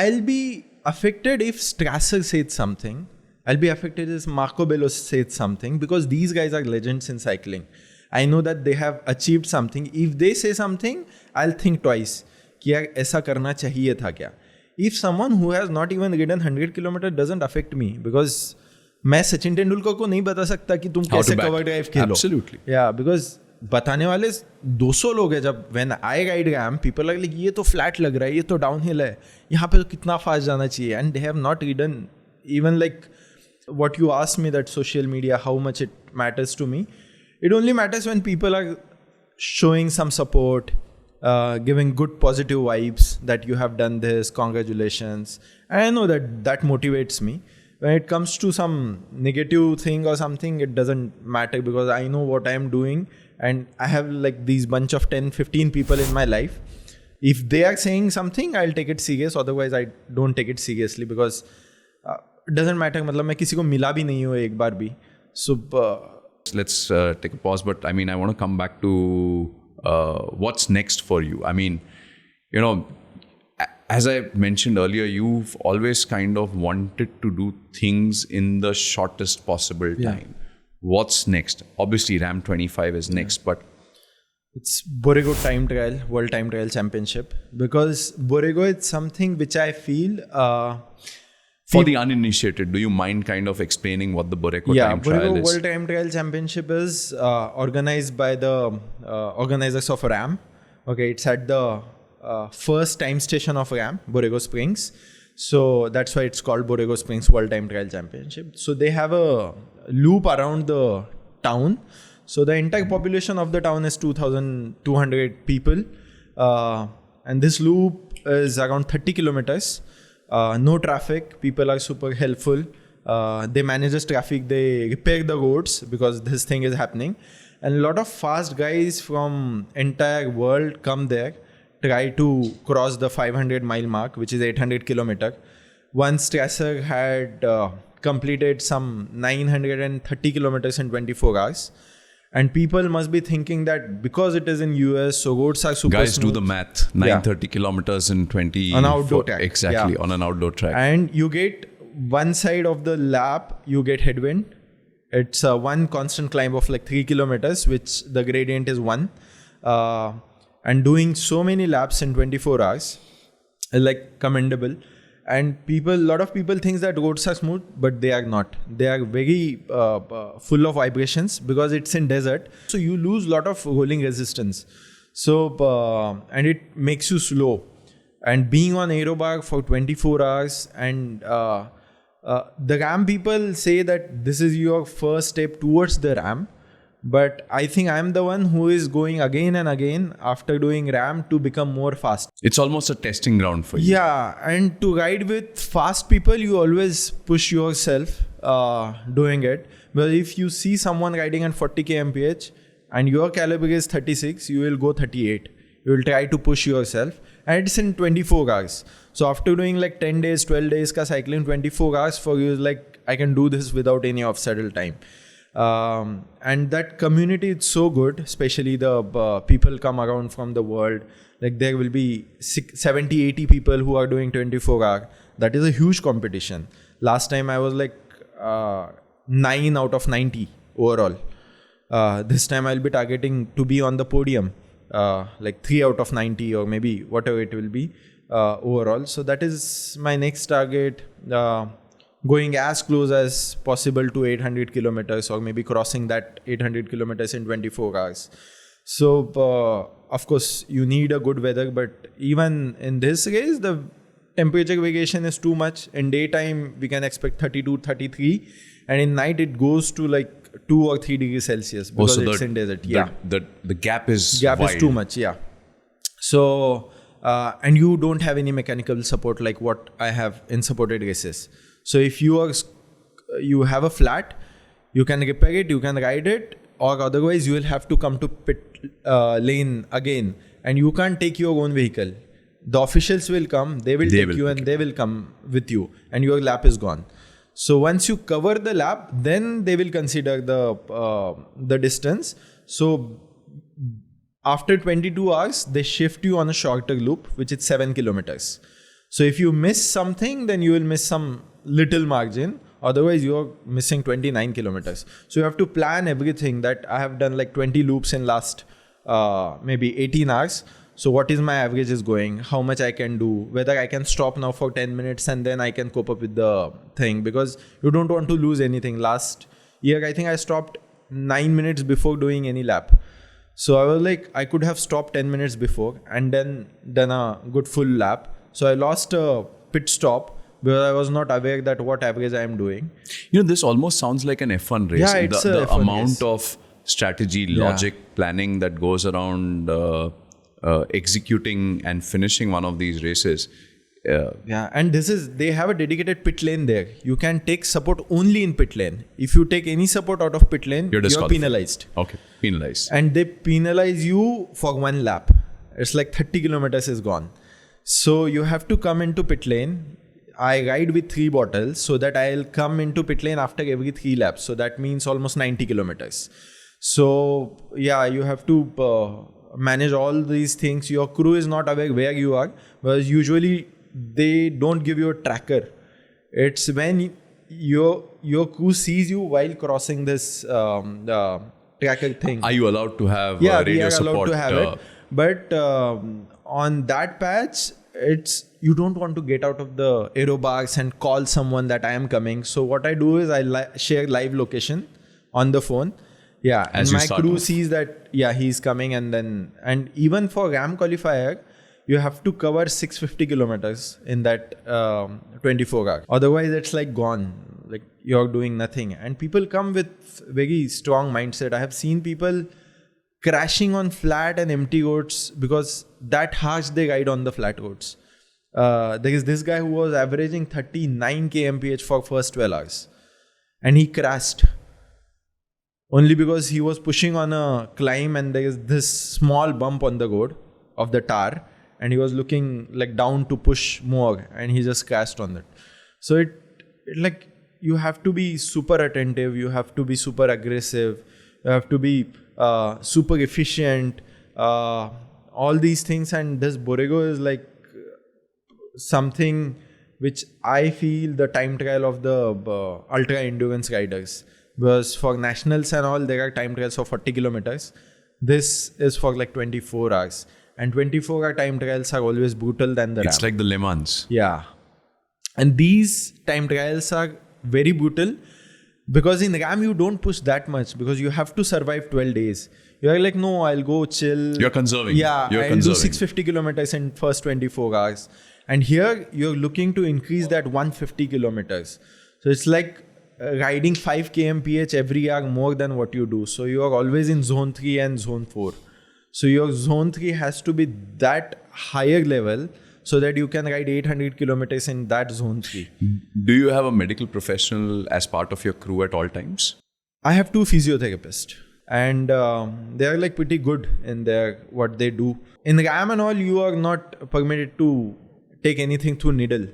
Speaker 1: I'll be affected if Strasser said something. I'll be affected if Marco Bello said something, because these guys are legends in cycling. I know that they have achieved something. If they say something, I'll think twice. कि यार ऐसा करना चाहिए था क्या? If someone who has not even ridden 100 kilometers doesn't affect me, because मैं सचिन तेंदुलकर को नहीं बता सकता कि तुम कैसे cover drive Khelo.
Speaker 2: Absolutely.
Speaker 1: Yeah, because बताने वाले 200 लोग हैं. जब when I ride RAM, people are like ये तो flat लग रहा है, ये तो downhill है, यहाँ पे तो कितना fast जाना चाहिए, and they have not ridden even like what you asked me, that social media, how much it matters to me. It only matters when people are showing some support, giving good positive vibes that you have done this, congratulations. And I know that motivates me. When it comes to some negative thing or something, it doesn't matter, because I know what I am doing, and I have like these bunch of 10-15 people in my life. If they are saying something, I'll take it serious. Otherwise, I don't take it seriously, because it doesn't matter. मतलब मैं किसी को मिला भी नहीं हूँ एक बार भी. So
Speaker 2: let's take a pause. But I mean, I want to come back to what's next for you. I mean, you know, as I mentioned earlier, you've always kind of wanted to do things in the shortest possible time. What's next? Obviously, RAM 25 is next, but
Speaker 1: it's Borrego Time Trial, World Time Trial Championship, because Borrego is something which I feel...
Speaker 2: for the uninitiated, do you mind kind of explaining what the Borrego Time Trial is?
Speaker 1: World Time Trial Championship is organized by the organizers of RAM. Okay, it's at the first time station of RAM, Borrego Springs. So that's why it's called Borrego Springs World Time Trial Championship. So they have a loop around the town. So the entire population of the town is 2,200 people. And this loop is around 30 kilometers. No traffic. People are super helpful. They manage this traffic. They repair the roads, because this thing is happening. And a lot of fast guys from entire world come there, try to cross the 500-mile mark, which is 800 kilometers. Once Strasser had completed some 930 kilometers in 24 hours. And people must be thinking that because it is in US, so roads are super
Speaker 2: Guys,
Speaker 1: smooth.
Speaker 2: do the math. 930 kilometers in 20...
Speaker 1: On outdoor track.
Speaker 2: Exactly, on an outdoor track.
Speaker 1: And you get one side of the lap, you get headwind. It's one constant climb of like 3 kilometers, which the gradient is 1. And doing so many laps in 24 hours is like commendable. And a lot of people think that roads are smooth, but they are not. They are very full of vibrations, because it's in desert. So you lose a lot of rolling resistance. So, and it makes you slow. And being on aerobar for 24 hours, and the RAM people say that this is your first step towards the RAM. But I think I'm the one who is going again and again after doing RAM to become more fast.
Speaker 2: It's almost a testing ground for you.
Speaker 1: Yeah, and to ride with fast people, you always push yourself doing it. But if you see someone riding at 40 kmph and your caliber is 36, you will go 38. You will try to push yourself, and it's in 24 hours. So after doing like 10 days, 12 days ka cycling, 24 hours for you is like, I can do this without any off saddle time. And that community is so good, especially the people come around from the world. Like there will be 70, 80 people who are doing 24 hour. That is a huge competition. Last time I was like 9 out of 90 overall. This time I'll be targeting to be on the podium, like 3 out of 90 or maybe whatever it will be overall. So that is my next target. Going as close as possible to 800 kilometers, or maybe crossing that 800 kilometers in 24 hours. So, of course, you need a good weather, but even in this race, the temperature variation is too much. In daytime, we can expect 32, 33. And in night, it goes to like 2 or 3 degrees Celsius because it's in desert.
Speaker 2: The gap is
Speaker 1: is too much, yeah. So, and you don't have any mechanical support like what I have in supported races. So if you have a flat, you can repair it, you can ride it, or otherwise you will have to come to pit lane again, and you can't take your own vehicle. The officials will come, they will take you, and they will come with you, and your lap is gone. So once you cover the lap, then they will consider the distance. So after 22 hours, they shift you on a shorter loop, which is 7 kilometers. So if you miss something, then you will miss some little margin. Otherwise, you are missing 29 kilometers. So you have to plan everything. That I have done like 20 loops in last maybe 18 hours. So what is my average is going, how much I can do, whether I can stop now for 10 minutes and then I can cope up with the thing, because you don't want to lose anything. Last year, I think I stopped 9 minutes before doing any lap. So I was like, I could have stopped 10 minutes before and then done a good full lap. So I lost a pit stop because I was not aware that what average I am doing.
Speaker 2: This almost sounds like an F1 race.
Speaker 1: Yeah, it's
Speaker 2: the
Speaker 1: F1
Speaker 2: amount
Speaker 1: race.
Speaker 2: of strategy, logic, planning that goes around executing and finishing one of these races.
Speaker 1: And they have a dedicated pit lane there. You can take support only in pit lane. If you take any support out of pit lane, you're penalized.
Speaker 2: Okay, penalized.
Speaker 1: And they penalize you for 1 lap. It's like 30 kilometers is gone. So you have to come into pit lane. I ride with 3 bottles so that I'll come into pit lane after every 3 laps. So that means almost 90 kilometers. So yeah, you have to manage all these things. Your crew is not aware where you are, because usually they don't give you a tracker. It's when your crew sees you while crossing this tracker thing.
Speaker 2: Are you allowed to have
Speaker 1: radio
Speaker 2: we are
Speaker 1: support?
Speaker 2: Allowed
Speaker 1: to have it. But on that patch, you don't want to get out of the aerobars and call someone that I am coming. So what I do is I share live location on the phone. Yeah, and my crew sees that he's coming, and even for RAM qualifier, you have to cover 650 kilometers in that 24 hours. Otherwise, it's like gone. Like you're doing nothing. And people come with very strong mindset. I have seen people crashing on flat and empty roads because that harsh they ride on the flat roads. There is this guy who was averaging 39 kmph for first 12 hours, and he crashed only because he was pushing on a climb and there is this small bump on the road of the tar, and he was looking like down to push more, and he just crashed on that. So it like you have to be super attentive, you have to be super aggressive, you have to be super efficient, all these things. And this Borrego is like something which I feel the time trial of the ultra endurance riders. Because for nationals and all, there are time trials for 40 kilometers. This is for like 24 hours. And 24-hour time trials are always brutal than the RAM.
Speaker 2: It's like the Le Mans.
Speaker 1: Yeah. And these time trials are very brutal because in RAM, you don't push that much because you have to survive 12 days. You're like, no, I'll go chill.
Speaker 2: You're conserving.
Speaker 1: Yeah, I'll do 650 kilometers in first 24 hours. And here, you're looking to increase that 150 kilometers. So it's like riding 5 kmph every hour more than what you do. So you are always in zone 3 and zone 4. So your zone 3 has to be that higher level so that you can ride 800 kilometers in that zone 3.
Speaker 2: Do you have a medical professional as part of your crew at all times?
Speaker 1: I have 2 physiotherapists, and they are like pretty good in what they do. In RAM and all, you are not permitted to take anything through needle.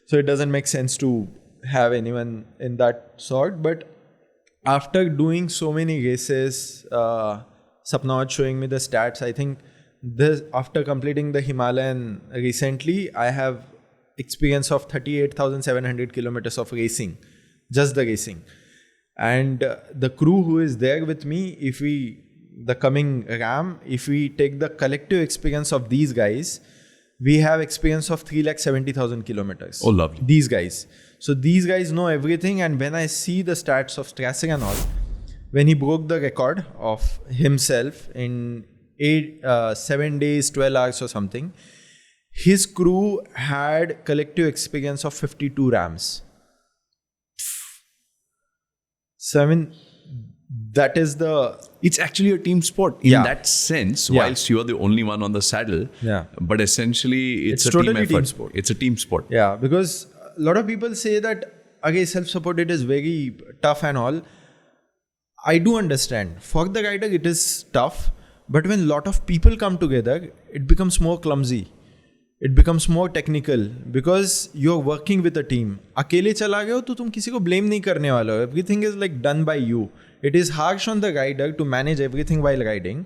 Speaker 1: So it doesn't make sense to have anyone in that sort. But after doing so many races, Sapna was showing me the stats. I think after completing the Himalayan recently, I have experience of 38,700 kilometers of racing, just the racing. And the crew who is there with me, the coming RAM, if we take the collective experience of these guys, we have experience of 370,000 kilometers.
Speaker 2: Oh, lovely.
Speaker 1: These guys. So these guys know everything. And when I see the stats of Strasser and all, when he broke the record of himself in 7 days, 12 hours or something, his crew had collective experience of 52 Rams. So I mean, that is the...
Speaker 2: It's actually a team sport in
Speaker 1: Yeah.
Speaker 2: that sense,
Speaker 1: Yeah.
Speaker 2: whilst you are the only one on the saddle.
Speaker 1: Yeah.
Speaker 2: But essentially, it's a
Speaker 1: totally
Speaker 2: team effort.
Speaker 1: team sport.
Speaker 2: It's a team sport.
Speaker 1: Yeah, because a lot of people say that, again, self-supported is very tough and all. I do understand. For the rider, it is tough. But when a lot of people come together, it becomes more clumsy. It becomes more technical because you're working with a team. अकेले चला गए हो तो तुम किसी को blame नहीं करने वाले हो. Everything is like done by you. It is harsh on the rider to manage everything while riding.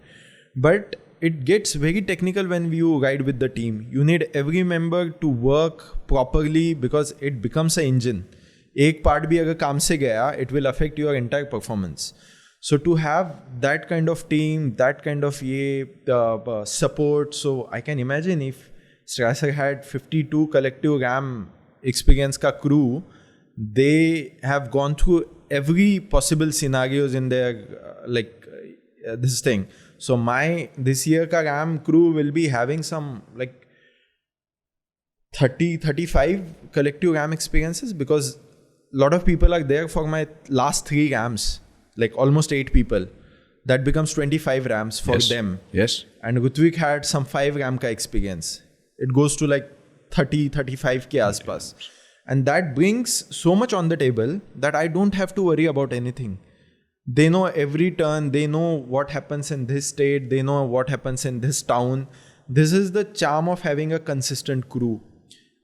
Speaker 1: But it gets very technical when you ride with the team. You need every member to work properly because it becomes an engine. एक part भी अगर काम से गया, it will affect your entire performance. So to have that kind of team, that kind of support, so I can imagine if Strasser had 52 collective RAM experience ka crew, they have gone through every possible scenarios in their this thing. So this year ka RAM crew will be having some like 35 collective RAM experiences because a lot of people are there for my last 3 RAMs, like almost 8 people. That becomes 25 RAMs for them.
Speaker 2: Yes.
Speaker 1: And Rutvik had some 5 RAM ka experience. It goes to like 30-35 ke aspas. And that brings so much on the table that I don't have to worry about anything. They know every turn, they know what happens in this state, they know what happens in this town. This is the charm of having a consistent crew.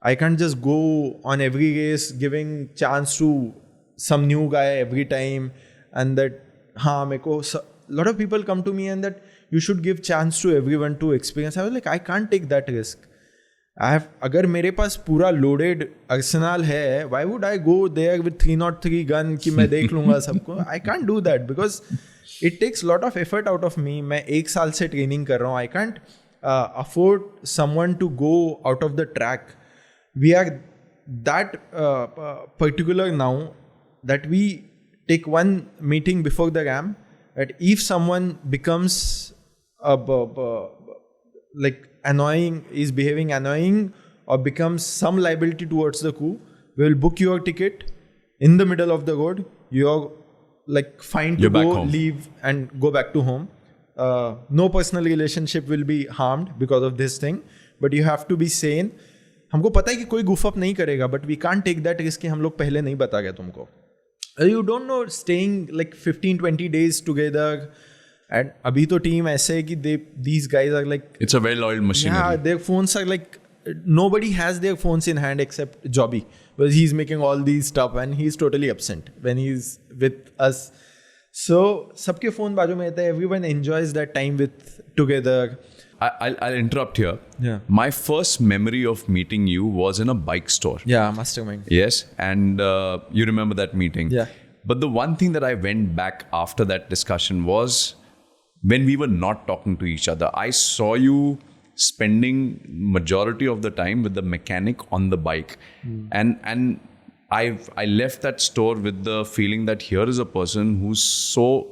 Speaker 1: I can't just go on every race giving chance to some new guy every time and that, a lot of people come to me and that you should give chance to everyone to experience. I was like, I can't take that risk. अगर मेरे पास पूरा loaded arsenal है, why would I go there with 303 gun कि मैं देख लूँगा सबको? I can't do that because it takes a lot of effort out of me. मैं 1 साल से training कर रहा हूँ. I can't afford someone to go out of the track. We are that particular now that we take one meeting before the RAM that if someone becomes annoying, is behaving annoying or becomes some liability towards the crew, we will book your ticket in the middle of the road. You're like fine to go, leave and go back to home. No personal relationship will be harmed because of this thing, but you have to be sane. हमको पता है कि कोई goof up नहीं करेगा, but we can't take that risk कि हम लोग पहले नहीं बता गए तुमको. You don't know staying like 15-20 days together. And abhi to team aise hai ki these guys are like,
Speaker 2: it's a well-oiled machinery.
Speaker 1: Yeah, their phones are like, nobody has their phones in hand except Jobby, because he's making all these stuff and he's totally absent when he's with us. So sabke phone baaju mein rehta hai, everyone enjoys that time with together.
Speaker 2: I'll interrupt here.
Speaker 1: Yeah.
Speaker 2: My first memory of meeting you was in a bike store.
Speaker 1: Yeah, mastermind.
Speaker 2: Yes, and you remember that meeting.
Speaker 1: Yeah.
Speaker 2: But the one thing that I went back after that discussion was when we were not talking to each other. I saw you spending majority of the time with the mechanic on the bike. And I left that store with the feeling that here is a person who's so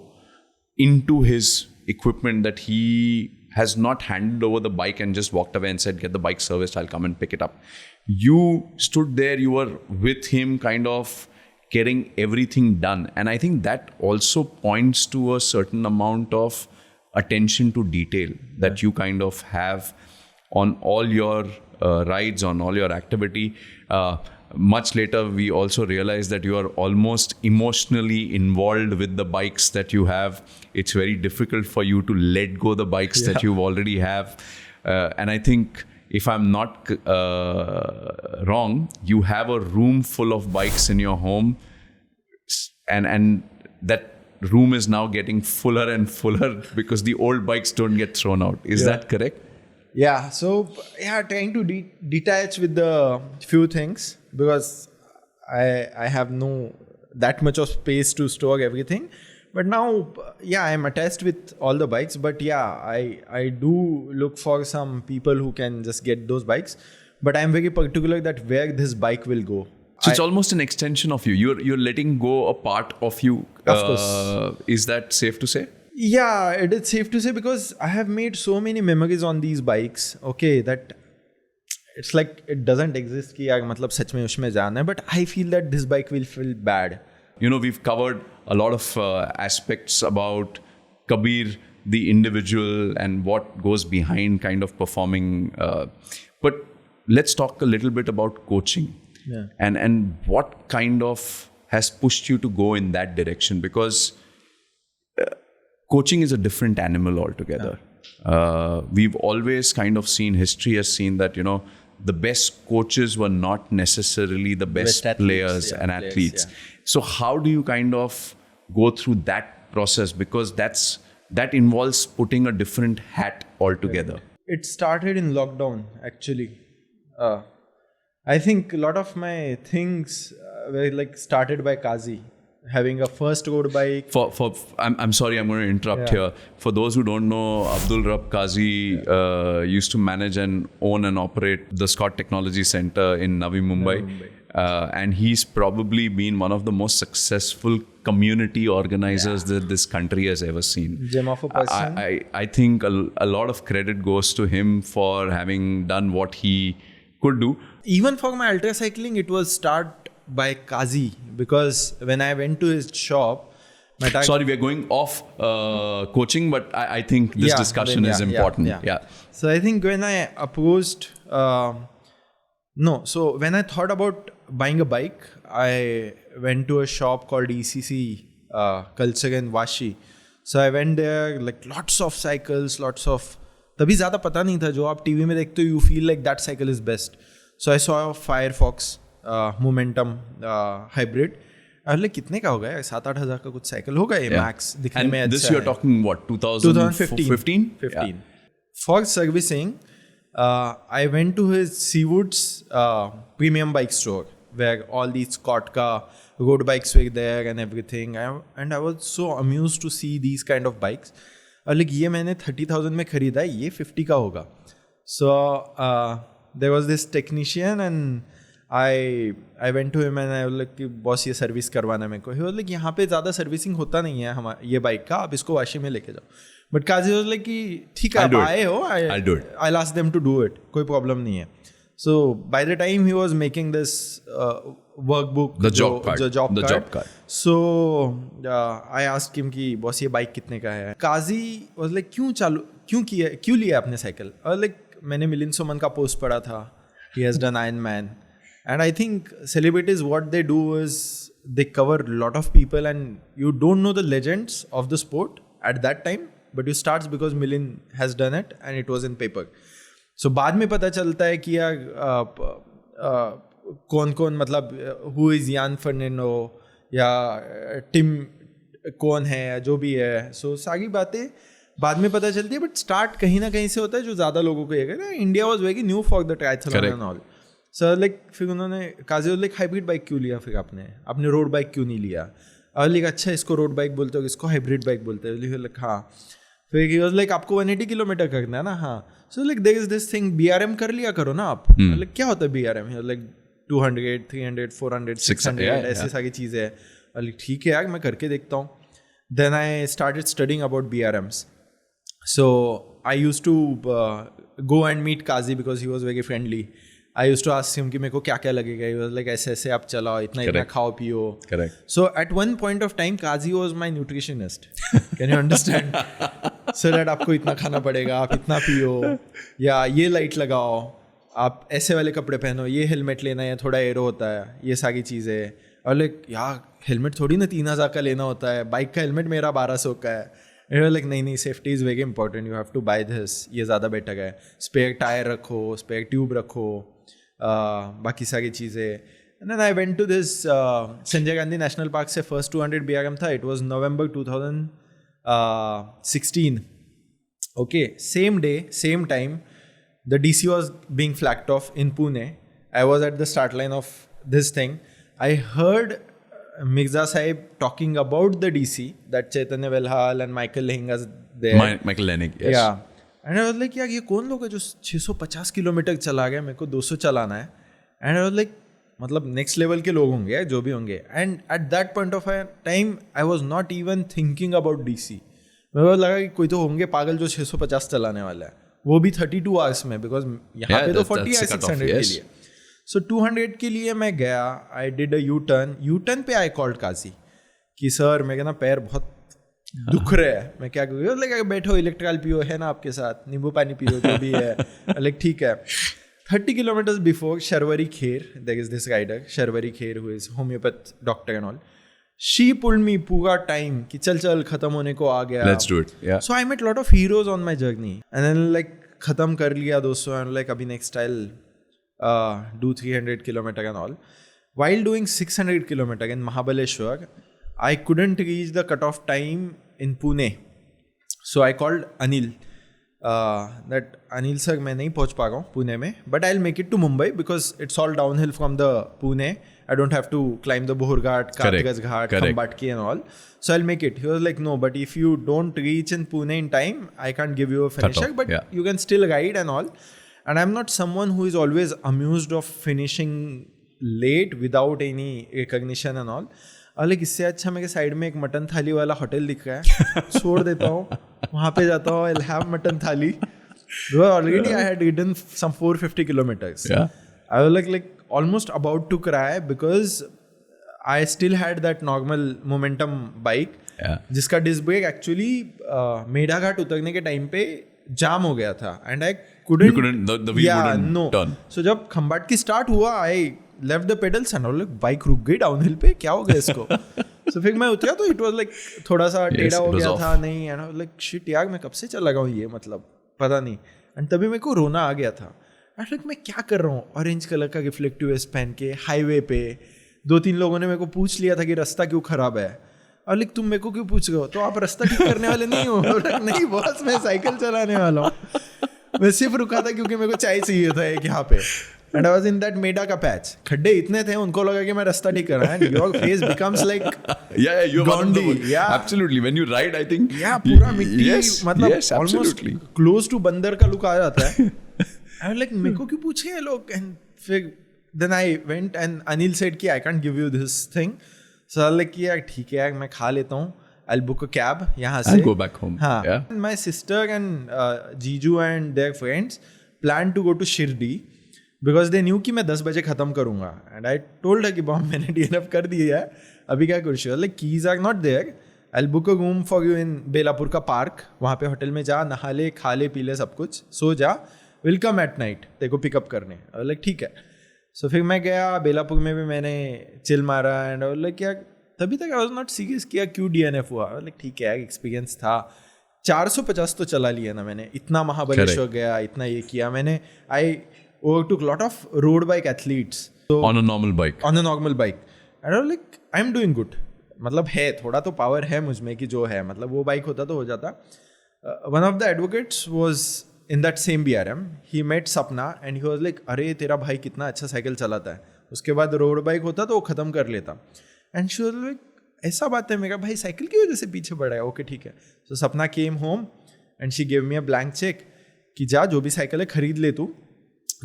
Speaker 2: into his equipment that he has not handed over the bike and just walked away and said, get the bike serviced, I'll come and pick it up. You stood there, you were with him kind of getting everything done. And I think that also points to a certain amount of attention to detail that you kind of have on all your rides, on all your activity. Much later, we also realized that you are almost emotionally involved with the bikes that you have. It's very difficult for you to let go the bikes that you already have. And I think, if I'm not wrong, you have a room full of bikes in your home, and that room is now getting fuller and fuller because the old bikes don't get thrown out. Is that correct?
Speaker 1: Yeah. So trying to detach with the few things because I have no that much of space to store everything. But now, I'm attached with all the bikes. But I do look for some people who can just get those bikes. But I'm very particular that where this bike will go.
Speaker 2: So it's almost an extension of you. You're letting go a part of you.
Speaker 1: Of course.
Speaker 2: Is that safe to say?
Speaker 1: Yeah, it is safe to say because I have made so many memories on these bikes. Okay, that it's like it doesn't exist कि यार मतलब सच में उसमें जाना है, but I feel that this bike will feel bad.
Speaker 2: You know, we've covered a lot of aspects about Kabir, the individual, and what goes behind kind of performing. But let's talk a little bit about coaching.
Speaker 1: Yeah.
Speaker 2: And what kind of has pushed you to go in that direction? Because coaching is a different animal altogether. We've always kind of seen, history has seen that, you know, the best coaches were not necessarily the best
Speaker 1: athletes,
Speaker 2: players and athletes.
Speaker 1: Yeah.
Speaker 2: So how do you kind of go through that process? Because that involves putting a different hat altogether.
Speaker 1: It started in lockdown, actually. I think a lot of my things were like started by Kazi. Having a first road bike.
Speaker 2: I'm sorry, I'm going to interrupt here. For those who don't know, Abdul Rab Qazi used to manage and own and operate the Scott Technology Center in Navi Mumbai. And he's probably been one of the most successful community organizers that this country has ever seen.
Speaker 1: Gem of a person.
Speaker 2: I think a lot of credit goes to him for having done what he could do.
Speaker 1: Even for my ultra cycling, it was start by Kazi, because when I went to his shop,
Speaker 2: sorry, we're going off coaching, but I think this discussion is important. Yeah.
Speaker 1: So I think when I approached, so when I thought about buying a bike, I went to a shop called ECC Culture in Vashi. So I went there, like lots of cycles, तभी ज़्यादा पता नहीं था, जो आप TV में देखते हो, you feel like that cycle is best. So I saw a Firefox Momentum hybrid. अरे कितने का होगा यार, 7-8 हज़ार का कुछ साइकिल होगा ये मैक्स दिखने में अच्छा है.
Speaker 2: This you're talking what, 2015?
Speaker 1: 15. For servicing, I went to his Seawoods premium bike store where all these Scott ka road bikes were there and everything. And I was so amused to see these kind of bikes. और like ये मैंने 30,000 में खरीदा है, ये 50 का होगा. So there was this technician and I went to him and I was like कि बॉस ये सर्विस करवाना मेरे को. He was like यहाँ पे ज़्यादा सर्विसिंग होता नहीं है हमारे ये बाइक का, आप इसको वाशी में लेके जाओ. But Kazi was like कि ठीक है आप आए हो, I'll ask them to do it, कोई प्रॉब्लम नहीं है. So by the time he was making this workbook,
Speaker 2: the job card.
Speaker 1: So I asked him कि बॉस ये बाइक कितने का है. Kazi was like क्यों लिया आपने साइकिल. और like मैंने मिलिंद सोमन का पोस्ट पढ़ा था, he has done Iron Man. And I think celebrities, what they do is they cover a lot of people and you don't know the legends of the sport at that time, but you start because Milind has done it and it was in paper. So बाद में पता चलता है कि यार कौन मतलब who is Jan Fernando या टिम कौन है या जो भी है. So सारी बातें बाद में पता चलती है, बट स्टार्ट कहीं ना कहीं से होता है जो ज़्यादा लोगों को ये कहते हैं. India was very new for the triathlon and all. So like फिर उन्होंने काजी लाइक हाइब्रिड बाइक क्यों लिया, फिर आपने रोड बाइक क्यों नहीं लिया. और लाइक अच्छा इसको रोड बाइक बोलते हो, इसको हाइब्रिड बाइक बोलते हो. लाइक हाँ. फिर ही वाज लाइक आपको 180 किलोमीटर करना है ना. हाँ. So like there is this thing BRM कर लिया करो ना आप. लाइक क्या होता है BRM, लाइक 200, 300, 400, 600 ऐसी सारी चीज़ें हैं. लाइक ठीक है यार मैं करके देखता हूँ. Then I started studying about BRMs. So I used to go and meet Kazi because he was very friendly. I used to ask him कि मेरे को क्या क्या लगेगा. He was like ऐसे आप चलाओ, इतना खाओ पियो.
Speaker 2: Correct.
Speaker 1: So at one point of time Kazi was my nutritionist. Can you understand? So that आपको इतना खाना पड़ेगा, आप इतना पियो, या ये लाइट लगाओ, आप ऐसे वाले कपड़े पहनो, ये हेलमेट लेना है, थोड़ा एरो होता है, ये सारी चीज़ें. और लाइक यार हेलमेट थोड़ी ना 3,000 का लेना होता है, बाइक का हेलमेट मेरा 1,200 का है. लाइक नहीं safety is very important, you have to buy this, ये ज़्यादा बेटर है. स्पेयर टायर रखो, स्पेयर ट्यूब रखो, बाकी सारी चीज़ें. And then I went to this Sanjay Gandhi national park से फर्स्ट 200 BRM था. It was November 2016. Okay, same day same time the DC was being flagged off in Pune. I was at the start line of this thing. I heard Mirza Sahib talking about the DC, that Chaitanya Velhal and Michael Lehinga's there.
Speaker 2: Michael Lenig, yes.
Speaker 1: Yeah. And I was like, यार ये कौन लोग है जो 650 kilometre चला गया, मेरे को 200 चलाना है. And I was like, मतलब next level के लोग होंगे जो भी होंगे. And at that point of time, I was not even thinking about DC. मेरे को लगा कि कोई तो होंगे पागल जो 650 चलाने वाला है. वो भी 32 आवर्स में, बिकॉज यहाँ पे तो 40 है 600 के लिए. सो 200 के लिए मैं गया, I did a U turn पे आई कॉल्ड काजी कि सर मेरे ना पैर बहुत दुख रहे हैं, मैं क्या करूँ. लाइक बैठो इलेक्ट्रॉल पियो, है ना आपके साथ, नींबू पानी पियो, जो भी है. लाइक ठीक है. 30 kilometers before Sharwari Kher, there is this rider Sharwari Kher who is homeopath doctor and all. She pulled me पूरा time कि चल खत्म होने को आ गया.
Speaker 2: Let's do it. Yeah.
Speaker 1: So I met a lot of heroes on my journey, and then like खत्म कर लिया दोस्तों, and like अभी next I'll do 300 kilometer and all. While doing 600 kilometer in Mahabaleshwar, I couldn't reach the cutoff time in Pune. So I called Anil. That Anil sir, मैं नहीं पहुंच पा रहा हूँ पुणे में, but I'll make it to Mumbai because it's all downhill from the Pune. I don't have to climb the Bohur Ghat, Kartikas Ghat, Khambatki and all. So I'll make it. He was like, no, but if you don't reach in Pune in time, I can't give you a finisher, but you can still ride and all. And I'm not someone who is always amused of finishing late without any recognition and all. Like इससे अच्छा मेरे side में एक mutton थाली वाला hotel दिख रहा है, छोड़ देता हूँ, वहाँ पे जाता हूँ, I'll have मटन थाली. Already I had ridden some 450 kilometers.
Speaker 2: Yeah.
Speaker 1: I was like almost about to cry because I still had that normal momentum bike.
Speaker 2: Yeah.
Speaker 1: जिसका डिस्क ब्रेक एक्चुअली मेढा घाट उतरने के टाइम पे जाम हो गया था, and I couldn't
Speaker 2: the wheel wouldn't turn.
Speaker 1: So जब खंबाट की start हुआ, I left the pedals and all, like bike रुक गई डाउनहिल पे, क्या हो गया इसको. So फिर मैं उतरा तो इट वाज लाइक थोड़ा सा टेढ़ा हो गया था, नहीं, and I was like shit यार मैं कब से चल लगा हूँ ये, मतलब पता नहीं. एंड तभी मेरे को रोना आ गया था. आई लाइक मैं क्या कर रहा हूँ, ऑरेंज कलर का रिफ्लेक्टिव वेस्ट पहन के हाईवे पे. 2-3 लोगों ने मेरे को पूछ लिया था कि रास्ता क्यों खराब है, और लाइक तुम मेरे को क्यों पूछ रहे हो, तो आप रास्ता ठीक करने वाले नहीं हो. नहीं बॉस, मैं साइकिल चलाने वाला हूँ. मैं सिर्फ रुका था क्योंकि मेरे को चाय चाहिए था एक यहाँ पे. And I was in that मेडा का पैच, खड्डे इतने थे उनको लगा कि मैं रास्ता ठीक कर रहा हूँ. Your face becomes like
Speaker 2: you're one of the
Speaker 1: Gandhi. Yeah,
Speaker 2: absolutely. When you ride, I think
Speaker 1: पूरा मिट्टी, मतलब
Speaker 2: almost
Speaker 1: close to बंदर का लुक आ जाता है. I was like मेरे को क्यों पूछे ये लोग. And फिर then I went and Anil said कि I can't give you this thing. So I was like यार ठीक है यार मैं खा लेता हूँ. I'll book a cab यहाँ से.
Speaker 2: I'll go back home.
Speaker 1: हाँ.
Speaker 2: Yeah.
Speaker 1: My sister and Jiju and their friends planned to go to Shirdi because they knew कि मैं 10 बजे ख़त्म करूँगा. And I told her कि बॉम मैंने DNF कर दिया है, अभी क्या करूँ. Like keys are not there. I'll book a room for you in Belapur का पार्क. वहाँ पे होटल में जा, नहा ले, खा ले, पी ले, सब कुछ, सो जा. Will come at night तेरे को पिकअप करने. Like ठीक है. So फिर मैं गया बेलापुर में भी मैंने चिल मारा. एंड लाइक क्या तभी तक आई वॉज नॉट सीरियस किया क्यों DNF हुआ. लाइक ठीक है एक्सपीरियंस था. 450 तो चला लिया ना मैंने, इतना महाबलेश्वर गया, इतना ये किया मैंने. आई overtook lot of road bike athletes. So
Speaker 2: on a normal bike.
Speaker 1: On a normal bike. And I was like, I'm doing good. मतलब है थोड़ा तो पावर है मुझ में कि जो है, मतलब वो बाइक होता तो हो जाता. One of the advocates was in that same BRM. He met Sapna and he was like, अरे तेरा भाई कितना अच्छा साइकिल चलाता है. उसके बाद रोड बाइक होता तो वो ख़त्म कर लेता. And she was like, ऐसा बात है, मेरा भाई साइकिल की वजह से पीछे बढ़ा है. ओके ठीक है. So Sapna came home and she gave me a blank check कि जा जो भी साइकिल है खरीद ले तू,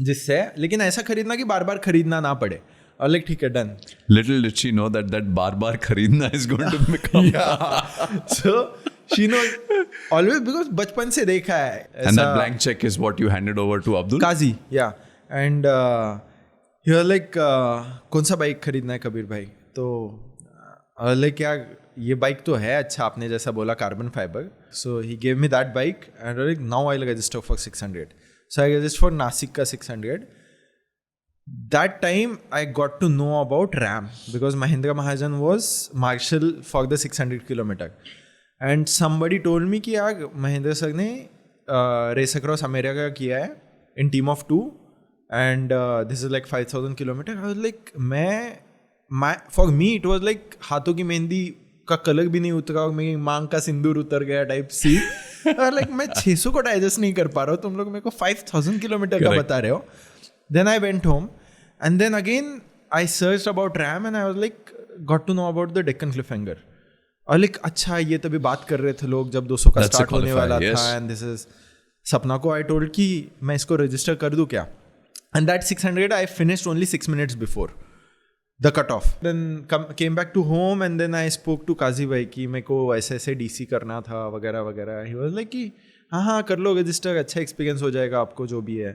Speaker 1: जिससे, लेकिन ऐसा खरीदना कि बार बार खरीदना ना पड़े. और लाइक ठीक है done.
Speaker 2: Little did she know that बार बार खरीदना is going to become.
Speaker 1: So she knows always because बचपन से देखा है.
Speaker 2: And that blank check is what you handed over to Abdul.
Speaker 1: Kazi, yeah. And he was like कौन सा bike खरीदना है कबीर भाई. तो लाइक क्या ये बाइक तो है अच्छा, आपने जैसा बोला carbon fibre. So he gave me that bike and like now I register for 600. So I registered for Nasik ka 600. That time I got to know about RAM because Mahindra Mahajan was marshal for the 600 kilometer. And somebody told me कि यार Mahindra sir ने race across America किया है in team of 2 and this is like 5,000 kilometer. I was like for me it was like हाथों की मेहंदी का colour भी नहीं उतरा और मेरी मांग का सिंदूर उतर गया टाइप सी. और लाइक मैं 600 को डाइजेस्ट नहीं कर पा रहा हूँ, तुम लोग मेरे को 5,000 किलोमीटर का बता रहे हो. Then I went home and then again I search about RAAM and I was like got to know about the Deccan cliffhanger. और लाइक अच्छा ये तभी बात कर रहे थे लोग जब 200 का स्टार्ट होने वाला था. एंड दिस इज सपना को आई टोल्ड कि मैं इसको रजिस्टर कर दूँ क्या. And that 600 I finished only 6 minutes before the cutoff. Then came back to home and then I spoke to Kazi bhai कि मेरे को ऐसे ऐसे DC करना था वगैरह वगैरह. He was like कि हाँ कर लो रजिस्टर, अच्छा एक्सपीरियंस हो जाएगा आपको जो भी है.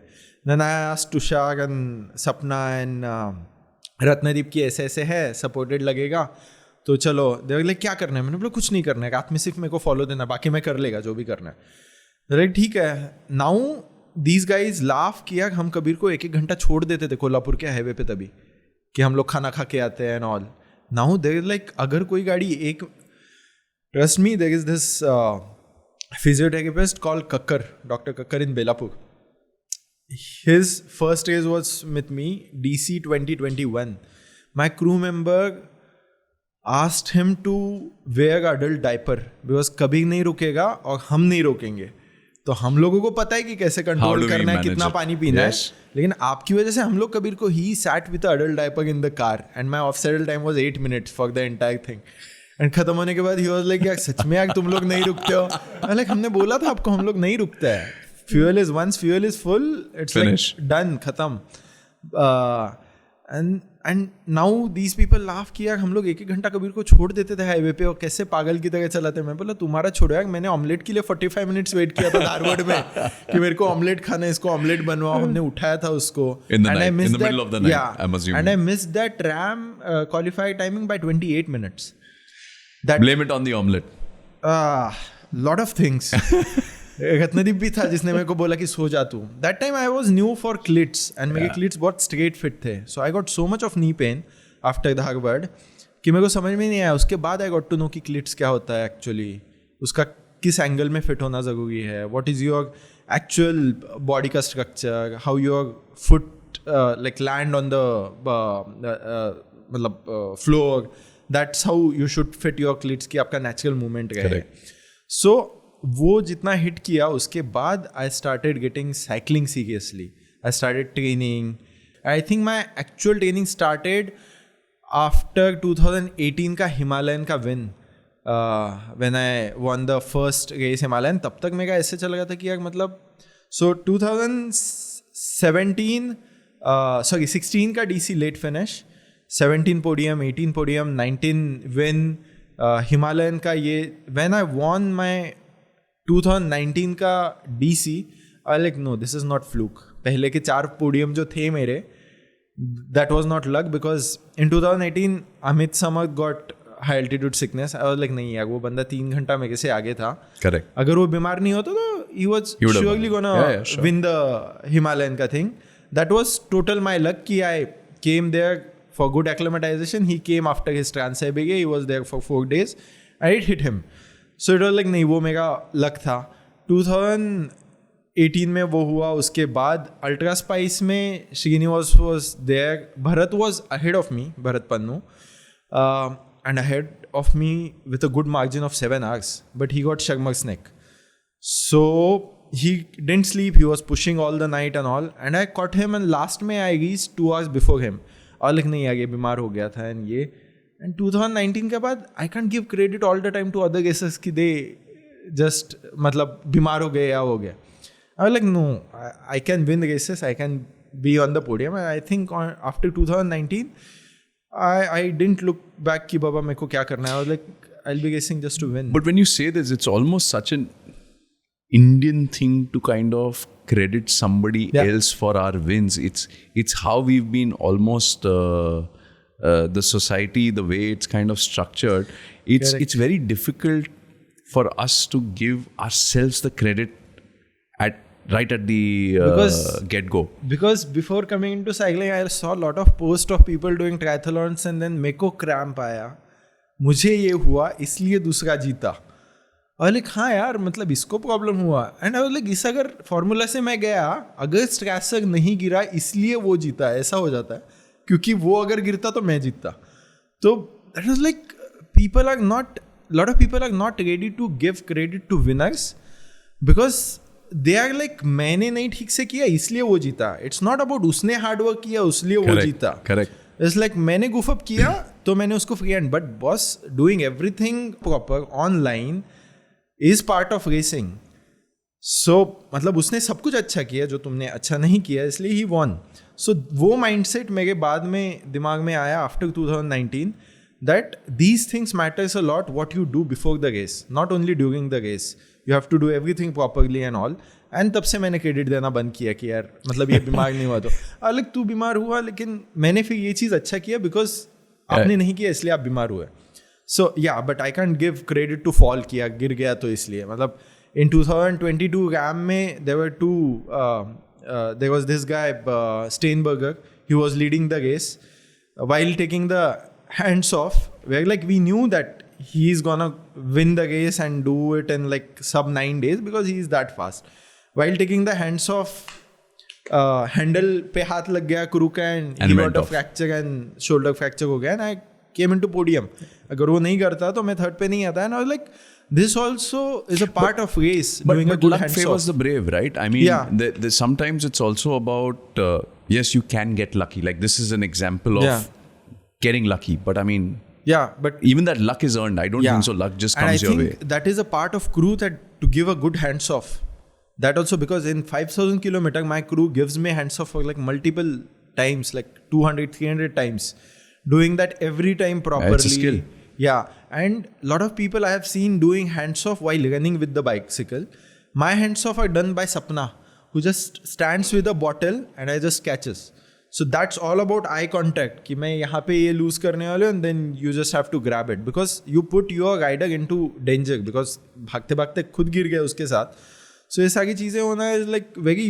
Speaker 1: Then I asked Tushar and Sapna and Ratnadeep की ऐसे है, सपोर्टेड लगेगा तो चलो. दे लाइक क्या करना है? मैंने बोला कुछ नहीं करना है, रात में सिर्फ मेरे को फॉलो देना, बाकी मैं कर लेगा जो भी करना है. राइट ठीक है. नाउ दीज गाइज लाफ किया. हम कबीर को 1-1 घंटा छोड़ देते थे कोल्हापुर के हाईवे पे तभी, कि हम लोग खाना खा के आते हैं and all. Now there is like अगर कोई गाड़ी एक, trust me, there is this physiotherapist called Kakkar, doctor Kakkar in Belapur. His first race was with me, DC 2021. My crew member asked him to wear adult diaper because कभी नहीं रुकेगा और हम नहीं रोकेंगे. तो हम लोगों को पता है कि कैसे कंट्रोल करना है, कितना पानी पीना है. लेकिन आपकी वजह से हम लोग कबीर को ही sat with adult diaper in the car and my off saddle time was 8 minutes for the entire thing. And खत्म होने के बाद he was like यार सच में यार तुम लोग नहीं रुकते हो. like हमने बोला था आपको हम लोग नहीं रुकते हैं. once fuel is full, it's Finish. Like done, khatam. And now these people laugh कि यार हम लोग 1-1 घंटा कबीर को छोड़ देते थे हाईवे पे और कैसे पागल की तरह चलाते. मैं बोला तुम्हारा छोड़ो यार, मैंने ऑमलेट के लिए 45 मिनट्स वेट किया था धारवाड़ में कि मेरे को ऑमलेट खाना है, इसको ऑमलेट बनवाओ. हमने उठाया था उसको.
Speaker 2: In the middle of the night,
Speaker 1: yeah, I'm assuming. And I missed that RAM qualifier timing by 28 minutes.
Speaker 2: Blame it on the omelette.
Speaker 1: Lot of things. Ratnadeep भी था जिसने मेरे को बोला कि सो जा तू. That time I was new for cleats and मेरे क्लिट्स बहुत स्ट्रेट फिट थे. So I got so much of knee pain after Dharwad कि मेरे को समझ में नहीं आया. उसके बाद आई गॉट टू नो कि क्लिट्स क्या होता है एक्चुअली, उसका किस एंगल में फिट होना ज़रूरी है, what is your actual body का structure, how your foot like land on the मतलब floor. That's how you should fit your cleats कि आपका नेचुरल मूवमेंट रहे. सो वो जितना हिट किया उसके बाद I started getting cycling seriously. I started training. I think my actual training started after 2018 का हिमालयन का win. When I won the first race Himalayan, तब तक मेरा ऐसे चला गया था कि यार मतलब सो 16 का DC late finish, 17 podium, 18 podium, 19 win Himalayan का. ये व्हेन आई वॉन माई 2019 का DC, I like know this is not fluke. पहले के 4 पोडियम जो थे मेरे, that was not luck because in 2018 Amit Samar got high altitude sickness. I was like नहीं यार वो बंदा 3 घंटा मेरे से आगे था. करेक्ट. अगर वो बीमार नहीं होता तो he was surely gonna win the Himalayan का thing. That was total my luck कि I came there for good acclimatization. He came after his Trans Siberia. He was there for 4 days. I hit him. So it was like नहीं वो मेरा luck था. 2018 में वो हुआ. उसके बाद अल्ट्रा स्पाइस में Srinivas was there. Bharat was ahead of me, Bharat Pannu, and ahead of me with a good margin of 7 hours, but he got Shermer's neck. So he didn't sleep, he was pushing all the night and all, and I caught him and last में I reached 2 hours before him. और like नहीं आगे बीमार हो गया था and ये. And 2019 के बाद I can't give credit all the time to other guesses कि दे जस्ट मतलब बीमार हो गए या हो गया. I like no, I can win races, I can be on the podium. I think after 2019 I didn't look back कि बाबा मेरे को क्या करना है. I was like I will be racing just to win.
Speaker 2: But when you say this, it's almost such an Indian thing to kind of credit somebody else for our wins. It's how we've been almost the society, the way it's kind of structured. It's very difficult for us to give ourselves the credit right at the get-go.
Speaker 1: Because before coming into cycling, I saw a lot of posts of people doing triathlons and then मेरे को cramp आया, मुझे ये हुआ इसलिए दूसरा जीता. और लाइक हाँ यार मतलब इसको प्रॉब्लम हुआ. एंड आई लाइक इस अगर फॉर्मूला से मैं गया, अगर स्ट्रैसर नहीं गिरा इसलिए वो जीता, ऐसा हो जाता है. क्योंकि वो अगर गिरता तो मैं जीतता. तो that was like people are not, lot of people are not ready to give credit to winners because they are like मैंने नहीं ठीक से किया इसलिए वो जीता. इट्स नॉट अबाउट उसने हार्डवर्क किया इसलिए वो जीता. करेक्ट. इट्स लाइक मैंने गुफअप किया तो मैंने उसको free hand. But boss doing everything proper online is part of racing. So मतलब उसने सब कुछ अच्छा किया जो तुमने अच्छा नहीं किया इसलिए he won. So वो mindset मेरे बाद में दिमाग में आया after 2019 that these things matters a lot what you do before the race, not only during the race. You have to do everything properly and all. And तब से मैंने क्रेडिट देना बंद किया कि यार मतलब ये बीमार नहीं हुआ तो अलग तू बीमार हुआ, लेकिन मैंने फिर ये चीज़ अच्छा किया बिकॉज आपने नहीं किया इसलिए आप बीमार हुए. So yeah, but I can't give credit to fall किया, गिर गया तो इसलिए. मतलब in 2022 RAM में there were there was this guy Steinberger. He was leading the race while taking the hands off, where like we knew that he's gonna win the race and do it in like sub 9 days because he is that fast. While taking the hands off, handle पे हाथ लग गया crew का and he got a fracture and shoulder fracture हो गया and I came into podium. अगर वो नहीं करता तो मैं third पे नहीं आता. And I was like, this also is a part of race. Doing a good
Speaker 2: luck
Speaker 1: hands
Speaker 2: favors
Speaker 1: off.
Speaker 2: the brave, right? I mean, sometimes it's also about, yes, you can get lucky. Like this is an example of getting lucky. But I mean,
Speaker 1: but
Speaker 2: even that luck is earned. I don't think so. Luck just comes your way.
Speaker 1: And I think that is a part of crew that to give a good hands off. That also because in 5,000 kilometers, my crew gives me hands off for like multiple times, like 200, 300 times. Doing that every time properly.
Speaker 2: It's a skill.
Speaker 1: Yeah. And a lot of people I have seen doing hands off while running with the bicycle. My hands off are done by Sapna, who just stands with a bottle and I just catches. So that's all about eye contact. कि मैं यहाँ पे ये lose करने वाले and then you just have to grab it because you put your rider into danger because भागते भागते खुद गिर गए उसके साथ. So ये सारी चीजें होना is like very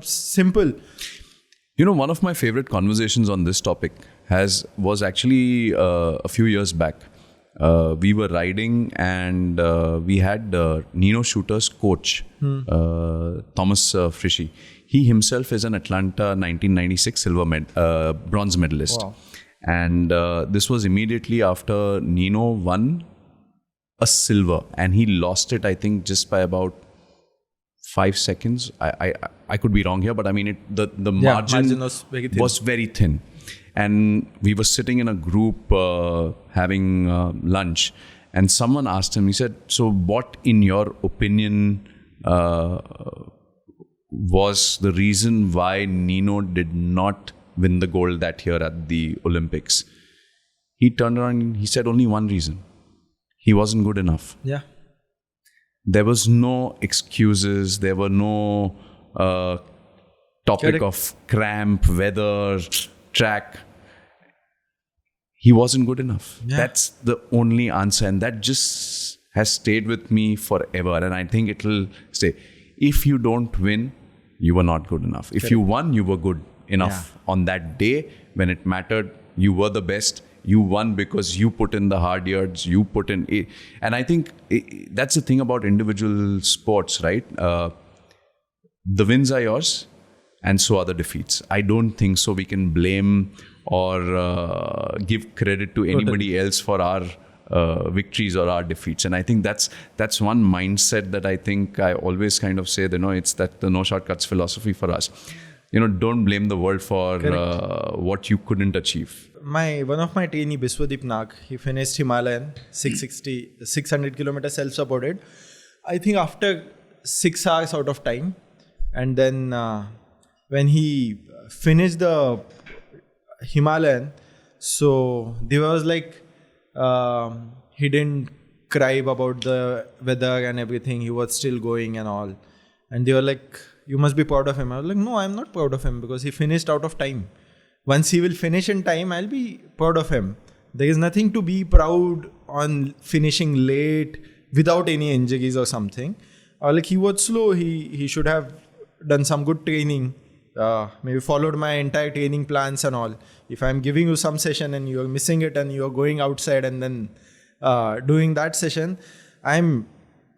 Speaker 1: simple.
Speaker 2: You know, one of my favorite conversations on this topic was actually a few years back. We were riding and we had Nino Shooter's coach, Thomas Frischi. He himself is an Atlanta 1996 bronze medalist.
Speaker 1: Wow.
Speaker 2: And this was immediately after Nino won a silver. And he lost it, I think, just by about 5 seconds. I could be wrong here, but I mean, the margin was very thin. And we were sitting in a group having lunch. And someone asked him, he said, so what in your opinion was the reason why Nino did not win the gold that year at the Olympics? He turned around and he said only one reason. He wasn't good enough.
Speaker 1: Yeah.
Speaker 2: There was no excuses. There were no topic of cramp, weather, track. He wasn't good enough. Yeah. That's the only answer. And that just has stayed with me forever. And I think it will stay. If you don't win, you were not good enough. If you won, you were good enough. On that day, when it mattered, you were the best. You won because you put in the hard yards, you put in... And I think that's the thing about individual sports, right? The wins are yours and so are the defeats. I don't think so we can blame or give credit to anybody else for our victories or our defeats. And I think that's one mindset that I think I always kind of say, it's that the no shortcuts philosophy for us. Don't blame the world for what you couldn't achieve.
Speaker 1: One of my trainee, Biswadeep Nag, he finished Himalayan 600 kilometers self-supported. I think after 6 hours out of time. And then when he finished the Himalayan, so there was like, he didn't cry about the weather and everything. He was still going and all. And they were like, you must be proud of him. I was like, no, I'm not proud of him because he finished out of time. Once he will finish in time, I'll be proud of him. There is nothing to be proud on finishing late without any injuries or something. Or like he was slow. He should have done some good training. Maybe followed my entire training plans and all. If I'm giving you some session and you're missing it and you're going outside and then doing that session, I'm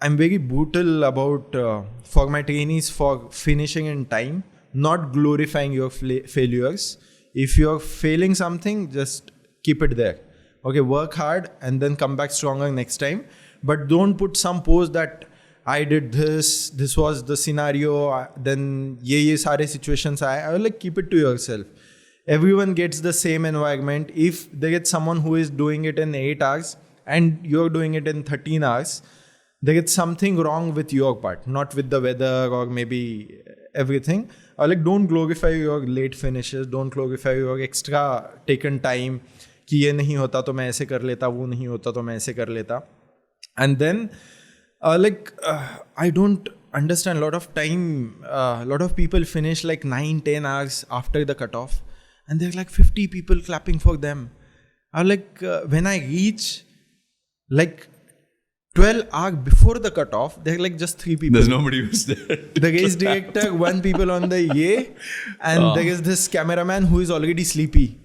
Speaker 1: very brutal about for my trainees for finishing in time, not glorifying your failures. If you're failing something, just keep it there. Okay, work hard and then come back stronger next time. But don't put some post that I did this was the scenario, then ye sare situations. I will like keep it to yourself. Everyone gets the same environment. If they get someone who is doing it in 8 hours and you're doing it in 13 hours, there is something wrong with your part, not with the weather or maybe everything. Or like don't glorify your late finishes, don't glorify your extra taken time. कि ये नहीं होता तो मैं ऐसे कर लेता, वो नहीं होता तो मैं ऐसे कर लेता. And then I don't understand, lot of people finish like 9-10 hours after the cutoff, and there's like 50 people clapping for them. When I reach like 12 hours before the cutoff, there are like just 3 people.
Speaker 2: There's nobody who's there.
Speaker 1: The race director, 1 people on the and there is this cameraman who is already sleepy.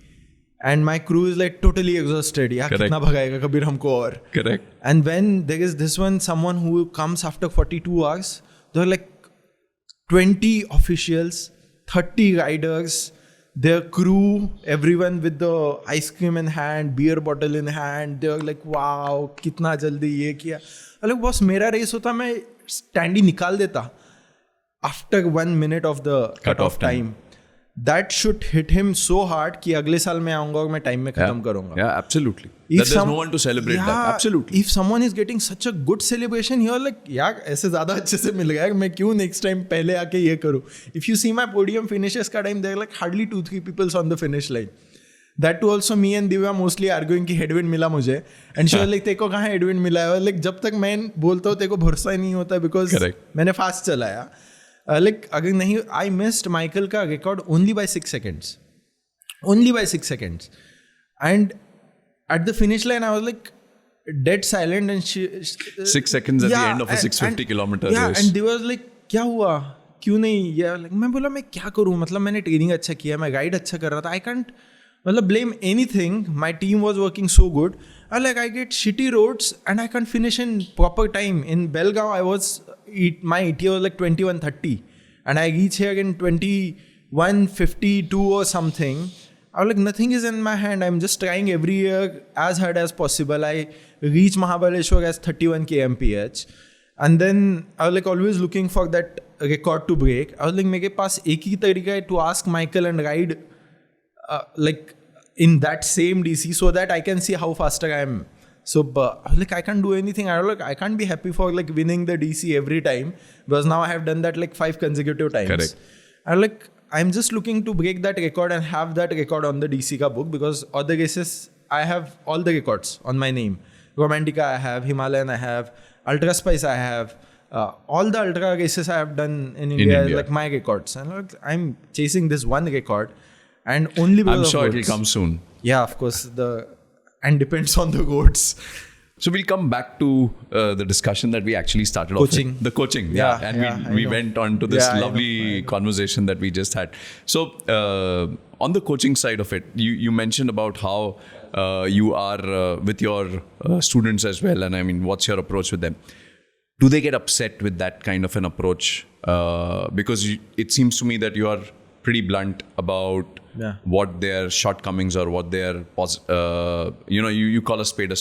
Speaker 1: And my crew is like totally exhausted. Yeah, kitna bhagayega Kabir humko aur.
Speaker 2: Correct.
Speaker 1: And when there is this someone who comes after 42 hours, there are like 20 officials, 30 riders, their crew, everyone with the ice cream in hand, beer bottle in hand. They're like, wow, kitna jaldi ye kiya. Like, boss, mera race hota, main standy nikal deta after 1 minute of the cutoff time. That should hit him so hard कि अगले साल मैं आऊंगा और मैं time में खत्म करूंगा.
Speaker 2: Yeah, absolutely. There's no one to celebrate that. Absolutely.
Speaker 1: If someone is getting such a good celebration, you're like, यार ऐसे ज़्यादा अच्छे से मिल गया, मैं क्यों next time पहले आके ये करूँ? If you see my podium finishes का time, there are like hardly 2-3 people on the finish line. That too also me and Divya mostly arguing कि headwind मिला मुझे. And she was like, तेको कहाँ headwind मिला है? Like जब तक मैं बोलता हूँ तेको भरोसा ही नहीं होता because मैंने fast चलाया. अगर नहीं, I missed Michael का record only by 6 seconds. Only by 6 seconds. And at the finish line, I was like dead silent, and she
Speaker 2: 6 seconds at the end of a 650 kilometer race.
Speaker 1: Yeah, and they was like, क्या हुआ? क्यों नहीं? Yeah, like मैं बोला मैं क्या करूँ? मतलब मैंने ट्रेनिंग अच्छा किया, मैं गाइड अच्छा कर रहा था. I can't blame anything. My team was working so good. I get shitty roads and I can't finish in proper time. In Belgaum, my ETA was like 21:30, and I reach here in 21:52 or something. I was like, nothing is in my hand. I'm just trying every year as hard as possible. I reach Mahabaleshwar as 31 kmph, and then I was like always looking for that record to break. I was like, मेरे पास एक ही तरीका है to ask Michael and ride like in that same DC so that I can see how faster I am. So I was like, I can't do anything. I was like, I can't be happy for like winning the DC every time, because now I have done that like 5 consecutive times.
Speaker 2: Correct.
Speaker 1: I was like, I'm just looking to break that record and have that record on the DC ka book, because other races I have all the records on my name. Romantica I have, Himalayan I have, Ultra Spice I have. All the ultra races I have done in India. Like my records. And I'm chasing this one record, and only because
Speaker 2: I'm sure
Speaker 1: it
Speaker 2: will come soon.
Speaker 1: Yeah, of course. And depends on the roads.
Speaker 2: So we'll come back to the discussion that we actually started
Speaker 1: coaching.
Speaker 2: off with. The coaching. Yeah. And we went on to this lovely conversation that we just had. So on the coaching side of it, you mentioned about how you are with your students as well. And I mean, what's your approach with them? Do they get upset with that kind of an approach? Because it seems to me that you are pretty blunt about what their shortcomings or what their you call a spade.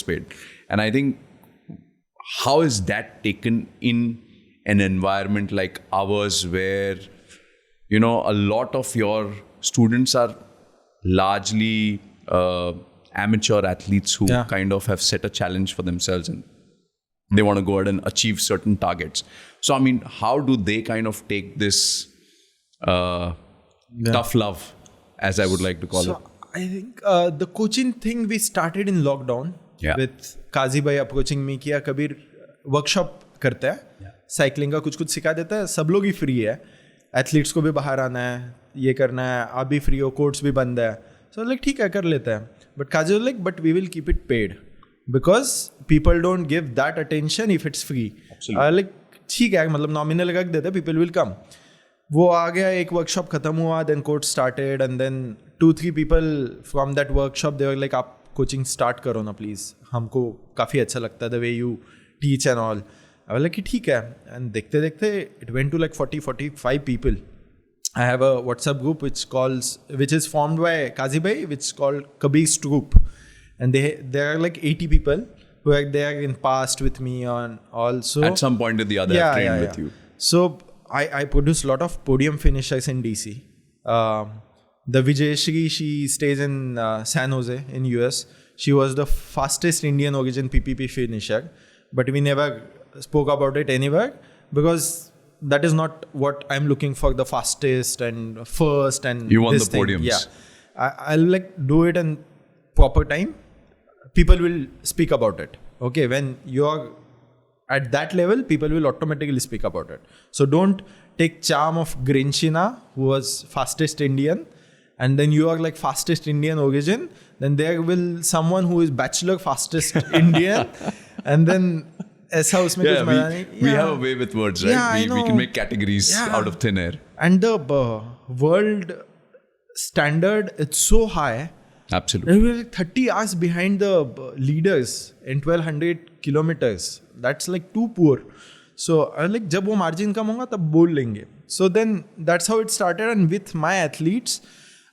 Speaker 2: And I think, how is that taken in an environment like ours, where a lot of your students are largely amateur athletes who kind of have set a challenge for themselves and they want to go ahead and achieve certain targets. So I mean, how do they kind of take this tough love, as I would like to call it?
Speaker 1: I think the coaching thing we started in lockdown with Kazi bhai approaching me किया Kabir workshop करता है cycling का, कुछ सिखा देता है, सब लोग ही फ्री है, एथलीट्स को भी बाहर आना है, ये करना है, आप भी फ्री हो, कोर्ट्स भी बंद है, सो लाइक ठीक है कर लेता है. But Kazi was like, but we will keep it paid because people don't give that attention if it's free. Like ठीक है, मतलब नॉमिनल रख देते, पीपल विल कम. वो आ गया, एक वर्कशॉप खत्म हुआ, then course started, and then 2-3 people from that workshop they were like, आप कोचिंग स्टार्ट करो ना प्लीज़, हमको काफ़ी अच्छा लगता है the way you teach and all. I was like ठीक है. एंड देखते देखते it went to like 40-45 people. I have a WhatsApp group which is formed by Kazi bhai, which is called Kabir's Troop, and there are like 80 people who are there in past with me on also.
Speaker 2: At some point or the other, I've trained with you.
Speaker 1: So I produce a lot of podium finishers in DC. The Vijayashri, she stays in San Jose in US. She was the fastest Indian origin PPP finisher, but we never spoke about it anywhere because that is not what I'm looking for, the fastest and first and
Speaker 2: you want
Speaker 1: this
Speaker 2: the podiums.
Speaker 1: I'll like do it and proper time, people will speak about it. Okay, when you're at that level, people will automatically speak about it. So don't take charm of Grinchina, who was fastest Indian, and then you are like fastest Indian origin. Then there will someone who is bachelor fastest Indian, and then ऐसा उसमें कुछ मजा नहीं.
Speaker 2: We have a way with words, right?
Speaker 1: Yeah,
Speaker 2: we can make categories out of thin air.
Speaker 1: And the world standard, it's so high.
Speaker 2: Absolutely.
Speaker 1: We were like 30 hours behind the leaders in 1200 kilometers. That's like too poor. So I was like, जब वो margin कम होगा तब बोल लेंगे. So then that's how it started. And with my athletes,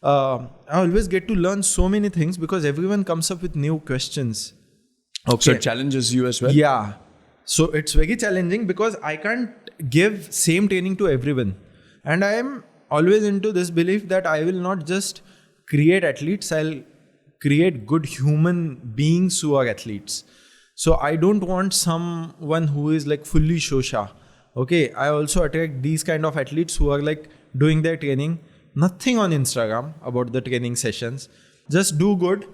Speaker 1: I always get to learn so many things because everyone comes up with new questions. Okay.
Speaker 2: So it challenges you as well?
Speaker 1: Yeah. So it's very challenging because I can't give same training to everyone. And I am always into this belief that I will not just create athletes, I'll create good human beings who are athletes. So I don't want someone who is like fully shosha. Okay, I also attract these kind of athletes who are like doing their training, nothing on Instagram about the training sessions. Just do good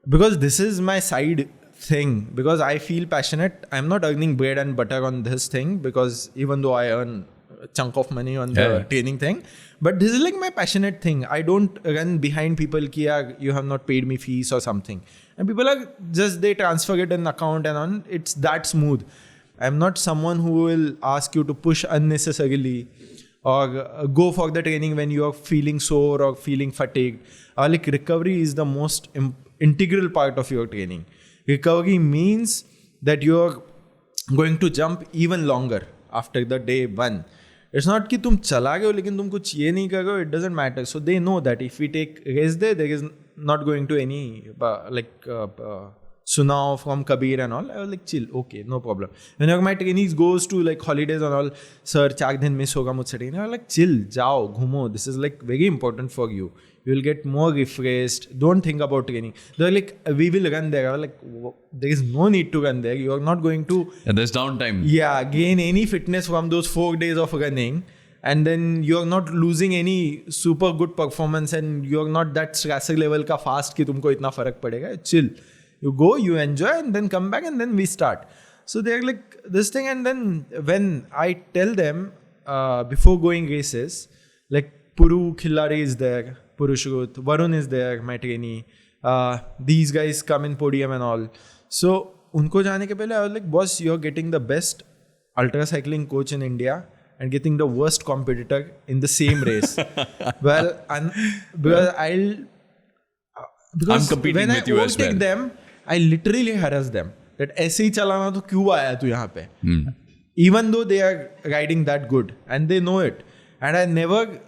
Speaker 1: because this is my side thing, because I feel passionate. I'm not earning bread and butter on this thing because even though I earn a chunk of money on the training thing, but this is like my passionate thing. I don't run behind people ki you have not paid me fees or something, and people are just, they transfer it in account and on. It's that smooth. I'm not someone who will ask you to push unnecessarily or go for the training when you are feeling sore or feeling fatigued. Like recovery is the most integral part of your training. Recovery means that you're going to jump even longer after the day one. It's not कि तुम चला गए हो लेकिन तुम कुछ ये नहीं कर रहे हो. It doesn't matter. So they know that if we take rest day, there is not going to any Sunao from Kabir and all. I was like, chill, okay, no problem. Whenever my trainees goes to like holidays and all, sir, 4 दिन miss होगा मुझसे training. I was like, chill, जाओ, घूमो. This is like very important for you. You will get more refreshed. Don't think about training. They're like, we will run there. I was like, there is no need to run there. You are not going to...
Speaker 2: And there's downtime.
Speaker 1: Yeah, gain any fitness from those 4 days of running. And then you are not losing any super good performance and you are not that stressor level का fast कि तुमको इतना फर्क पड़ेगा. Chill. You go, you enjoy and then come back and then we start. So they're like this thing. And then when I tell them before going races, like Puru Khillari is there, Purushrut, Varun is there, my trainee. These guys come in podium and all. So unko jaane ke pehle I was like, boss, you're getting the best ultra cycling coach in India and getting the worst competitor in the same race. Well, because
Speaker 2: I'm competing
Speaker 1: when
Speaker 2: with you as well.
Speaker 1: When I overtake them, I literally harass them. That ऐसे ही चलाना तो क्यों आया तू यहाँ पे? Even though they are riding that good and they know it. And I never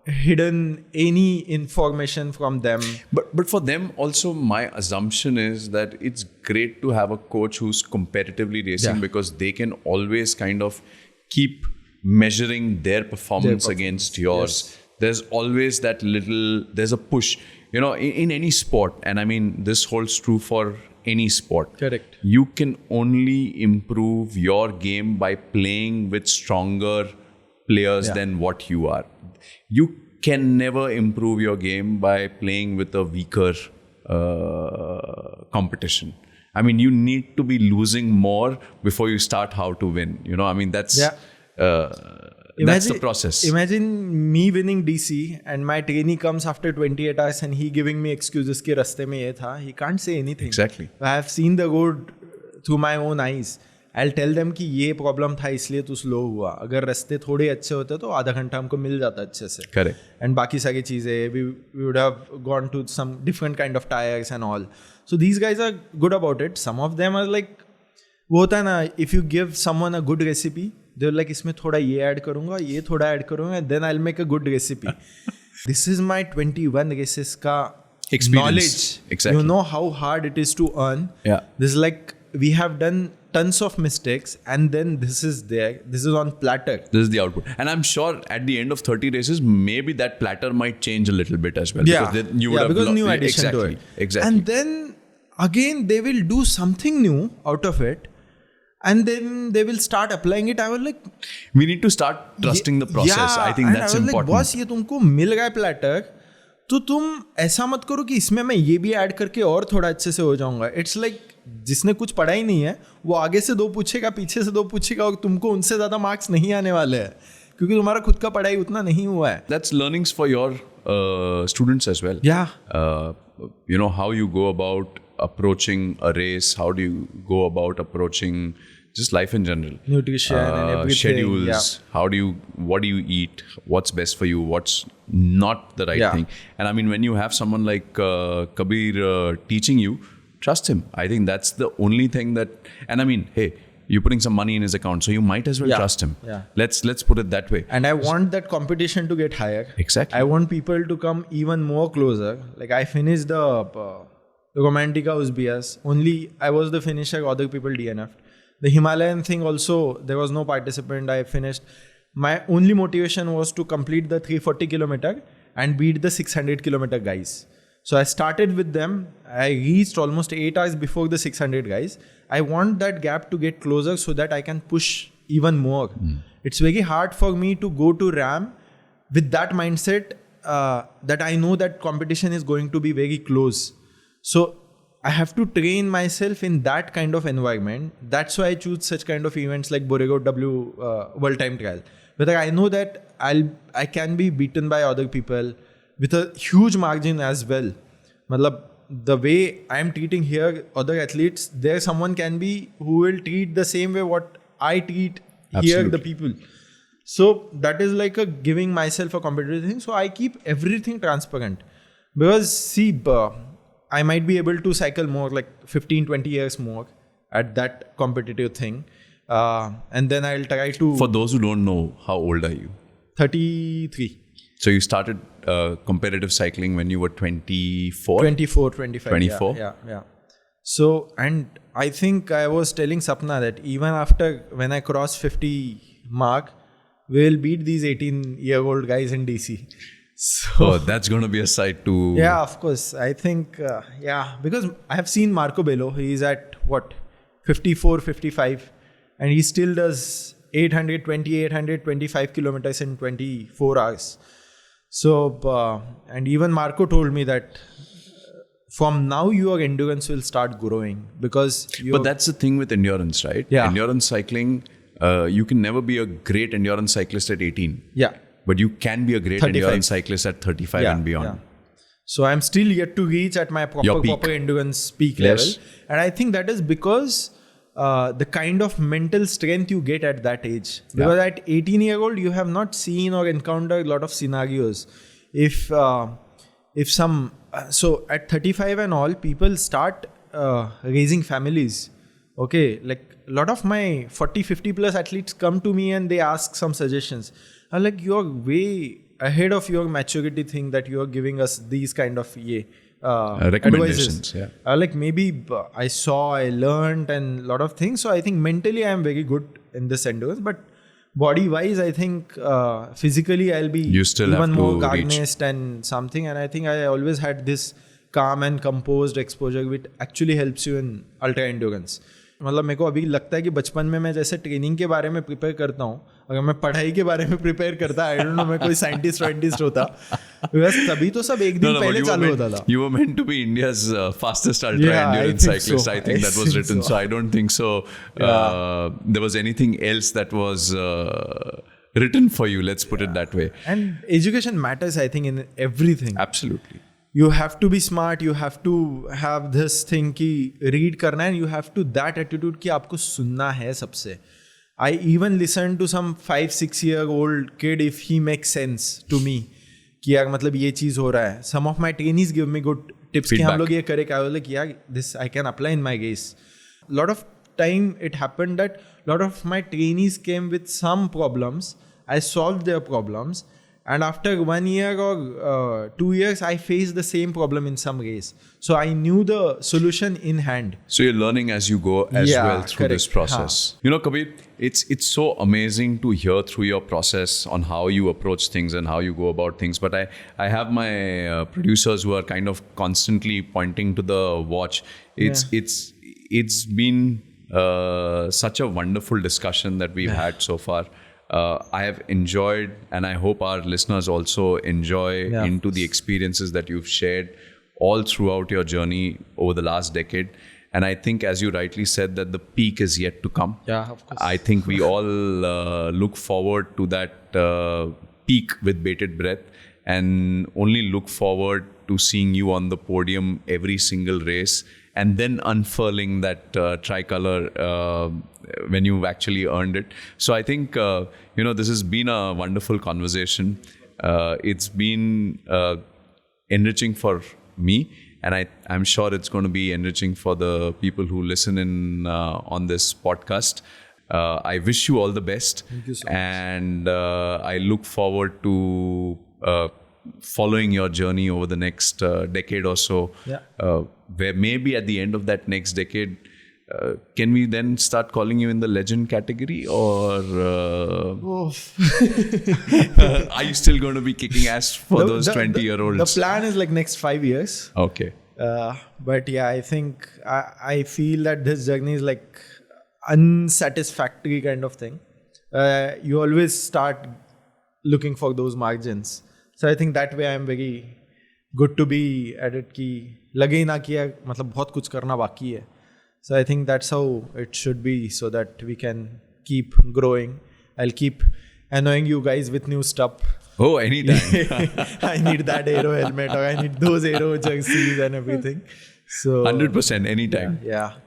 Speaker 1: hidden any information from them.
Speaker 2: But for them also, my assumption is that it's great to have a coach who's competitively racing because they can always kind of keep measuring their performance against yours. Yes. There's always that there's a push, you know, in any sport. And I mean, this holds true for any sport.
Speaker 1: Correct.
Speaker 2: You can only improve your game by playing with stronger players than what you are. You can never improve your game by playing with a weaker competition. I mean, you need to be losing more before you start how to win. You know, I mean, that's the process.
Speaker 1: Imagine me winning DC and my trainee comes after 28 hours and he giving me excuses कि रास्ते में ये था. He can't say anything.
Speaker 2: Exactly.
Speaker 1: I have seen the road through my own eyes. I'll tell them कि ये problem था इसलिए तू स्लो हुआ. अगर रास्ते थोड़े अच्छे होते तो आधा घंटा हमको मिल जाता अच्छे से.
Speaker 2: Correct.
Speaker 1: And बाकी सारी चीज़ें we would have gone to some different kind of tires and all. So these guys are good about it. Some of them are like, वो होता है ना, if you give someone a good recipe, they're like, इसमें थोड़ा ये add करूँगा, ये थोड़ा ऐड करूँगा, then I'll make a good recipe. This is my 21 races का knowledge.
Speaker 2: Exactly.
Speaker 1: You know how hard it is to earn.
Speaker 2: Yeah.
Speaker 1: This is like, we have done tons of mistakes and then this is there. This is on platter.
Speaker 2: This is the output. And I'm sure at the end of 30 races, maybe that platter might change a little bit as well.
Speaker 1: Yeah,
Speaker 2: because you would have
Speaker 1: because new addition to it.
Speaker 2: Exactly.
Speaker 1: And then again, they will do something new out of it. And then they will start applying it. I was like,
Speaker 2: we need to start trusting the process. I think that's important.
Speaker 1: Like, boss, ये तुमको मिल गया platter, तो तुम ऐसा मत करो कि इसमें मैं ये भी ऐड करके और थोड़ा अच्छे से हो जाऊंगा. इट्स लाइक जिसने कुछ पढ़ा ही नहीं है वो आगे से 2 पूछेगा, पीछे से 2 पूछेगा और तुमको उनसे ज़्यादा मार्क्स नहीं आने वाले हैं क्योंकि तुम्हारा खुद का पढ़ाई उतना नहीं हुआ है.
Speaker 2: That's learnings for your students as well.
Speaker 1: Yeah.
Speaker 2: You know, how you go about approaching a race, how do you go about approaching just life in general.
Speaker 1: Nutrition and everything.
Speaker 2: Schedules,
Speaker 1: Yeah.
Speaker 2: what do you eat, what's best for you, what's not the right
Speaker 1: Yeah.
Speaker 2: thing. And I mean, when you have someone like Kabir teaching you, trust him. I think that's the only thing that, and I mean, hey, you're putting some money in his account, so you might as well
Speaker 1: Yeah.
Speaker 2: trust him.
Speaker 1: Yeah.
Speaker 2: Let's put it that way.
Speaker 1: And I want that competition to get higher.
Speaker 2: Exactly.
Speaker 1: I want people to come even more closer. Like I finished the Romantica Uzbias. Only I was the finisher, other people DNF'd. The Himalayan thing also, there was no participant. I finished. My only motivation was to complete the 340 kilometer and beat the 600 kilometer guys. So I started with them. I reached almost 8 hours before the 600 guys. I want that gap to get closer so that I can push even more. It's very hard for me to go to RAM with that mindset that I know that competition is going to be very close. So I have to train myself in that kind of environment. That's why I choose such kind of events like Borrego W World Time Trial. Whether I know that I can be beaten by other people with a huge margin as well. Matlab, the way I am treating here other athletes, there someone can be who will treat the same way what I treat here the people. So that is like a giving myself a competitive thing. So I keep everything transparent. Because see, I might be able to cycle more, like 15-20 years more at that competitive thing. And then I'll try to...
Speaker 2: For those who don't know, how old are you?
Speaker 1: 33.
Speaker 2: So you started competitive cycling when you were 24?
Speaker 1: 24, 25.
Speaker 2: 24?
Speaker 1: Yeah. So, and I think I was telling Sapna that even after when I cross 50 mark, we'll beat these 18-year-old guys in DC.
Speaker 2: So that's going to be a sight to...
Speaker 1: Yeah, of course. I think, because I have seen Marco Bello. He's at, 54, 55. And he still does 825 kilometers in 24 hours. So, and even Marco told me that from now your endurance will start growing because...
Speaker 2: But that's the thing with endurance, right?
Speaker 1: Yeah.
Speaker 2: Endurance cycling, you can never be a great endurance cyclist at 18.
Speaker 1: Yeah.
Speaker 2: But you can be a great
Speaker 1: 35.
Speaker 2: endurance cyclist at 35 and beyond.
Speaker 1: Yeah. So I'm still yet to reach at my proper endurance peak level. And I think that is because the kind of mental strength you get at that age. Because at 18-year-old, you have not seen or encountered a lot of scenarios. If some... so at 35 and all, people start raising families. Okay, like a lot of my 40, 50 plus athletes come to me and they ask some suggestions. I'm like, you're way ahead of your maturity thing that you're giving us these kind of
Speaker 2: recommendations.
Speaker 1: Advices. Like maybe I learned and a lot of things. So I think mentally I am very good in this endurance. But body-wise, I think physically I'll be even more garnished and something. And I think I always had this calm and composed exposure which actually helps you in ultra endurance. मतलब मेरे को अभी लगता है कि बचपन में मैं जैसे ट्रेनिंग के बारे में प्रिपेयर करता हूँ, अगर मैं पढ़ाई के बारे में प्रिपेयर करता, आई डोंट नो मैं कोई साइंटिस्ट होता, बस तभी तो सब एक दिन पहले चालू होता था.
Speaker 2: You were meant to be India's fastest ultra endurance cyclist. I think that was written. So I don't think so. There was anything else that was written for you. Let's put it that way.
Speaker 1: And education matters, I think, in everything.
Speaker 2: Absolutely.
Speaker 1: You have to be smart, you have to have this thing कि read करना है, and you have to that attitude कि आपको सुनना है सबसे. I even listen to some 5-6-year-old kid if he makes sense to me कि यार मतलब ये चीज़ हो रहा है. Some of my trainees give me good tips कि हम लोग ये करें. I was like, yeah, this I can apply in my race. Lot of time it happened that lot of my trainees came with some problems. I solved their problems. And after 1 year or 2 years, I faced the same problem in some ways. So I knew the solution in hand.
Speaker 2: So you're learning as you go as well through this process. You know, Kabir, it's so amazing to hear through your process on how you approach things and how you go about things. But I have my producers who are kind of constantly pointing to the watch. It's been such a wonderful discussion that we've had so far. I have enjoyed, and I hope our listeners also enjoy into the experiences that you've shared all throughout your journey over the last decade. And I think, as you rightly said, that the peak is yet to come.
Speaker 1: Yeah, of course.
Speaker 2: I think we all look forward to that peak with bated breath, and only look forward to seeing you on the podium every single race, and then unfurling that tricolor when you've actually earned it. So I think, this has been a wonderful conversation. It's been enriching for me, and I'm sure it's going to be enriching for the people who listen in on this podcast. I wish you all the best.
Speaker 1: Thank you so much.
Speaker 2: And I look forward to following your journey over the next decade or so.
Speaker 1: Yeah.
Speaker 2: Where maybe at the end of that next decade, can we then start calling you in the legend category, or are you still going to be kicking ass for those 20-year-olds?
Speaker 1: The plan is like next 5 years.
Speaker 2: Okay.
Speaker 1: But yeah, I think I feel that this journey is like unsatisfactory kind of thing. You always start looking for those margins. So I think that way I'm very good to be at it कि लगे ही ना कि मतलब बहुत कुछ करना बाकी है. So I think that's how it should be, so that we can keep growing. I'll keep annoying you guys with new stuff.
Speaker 2: Oh, anytime.
Speaker 1: I need that aero helmet, or I need those aero jerseys and everything. So
Speaker 2: 100%, anytime.
Speaker 1: Yeah.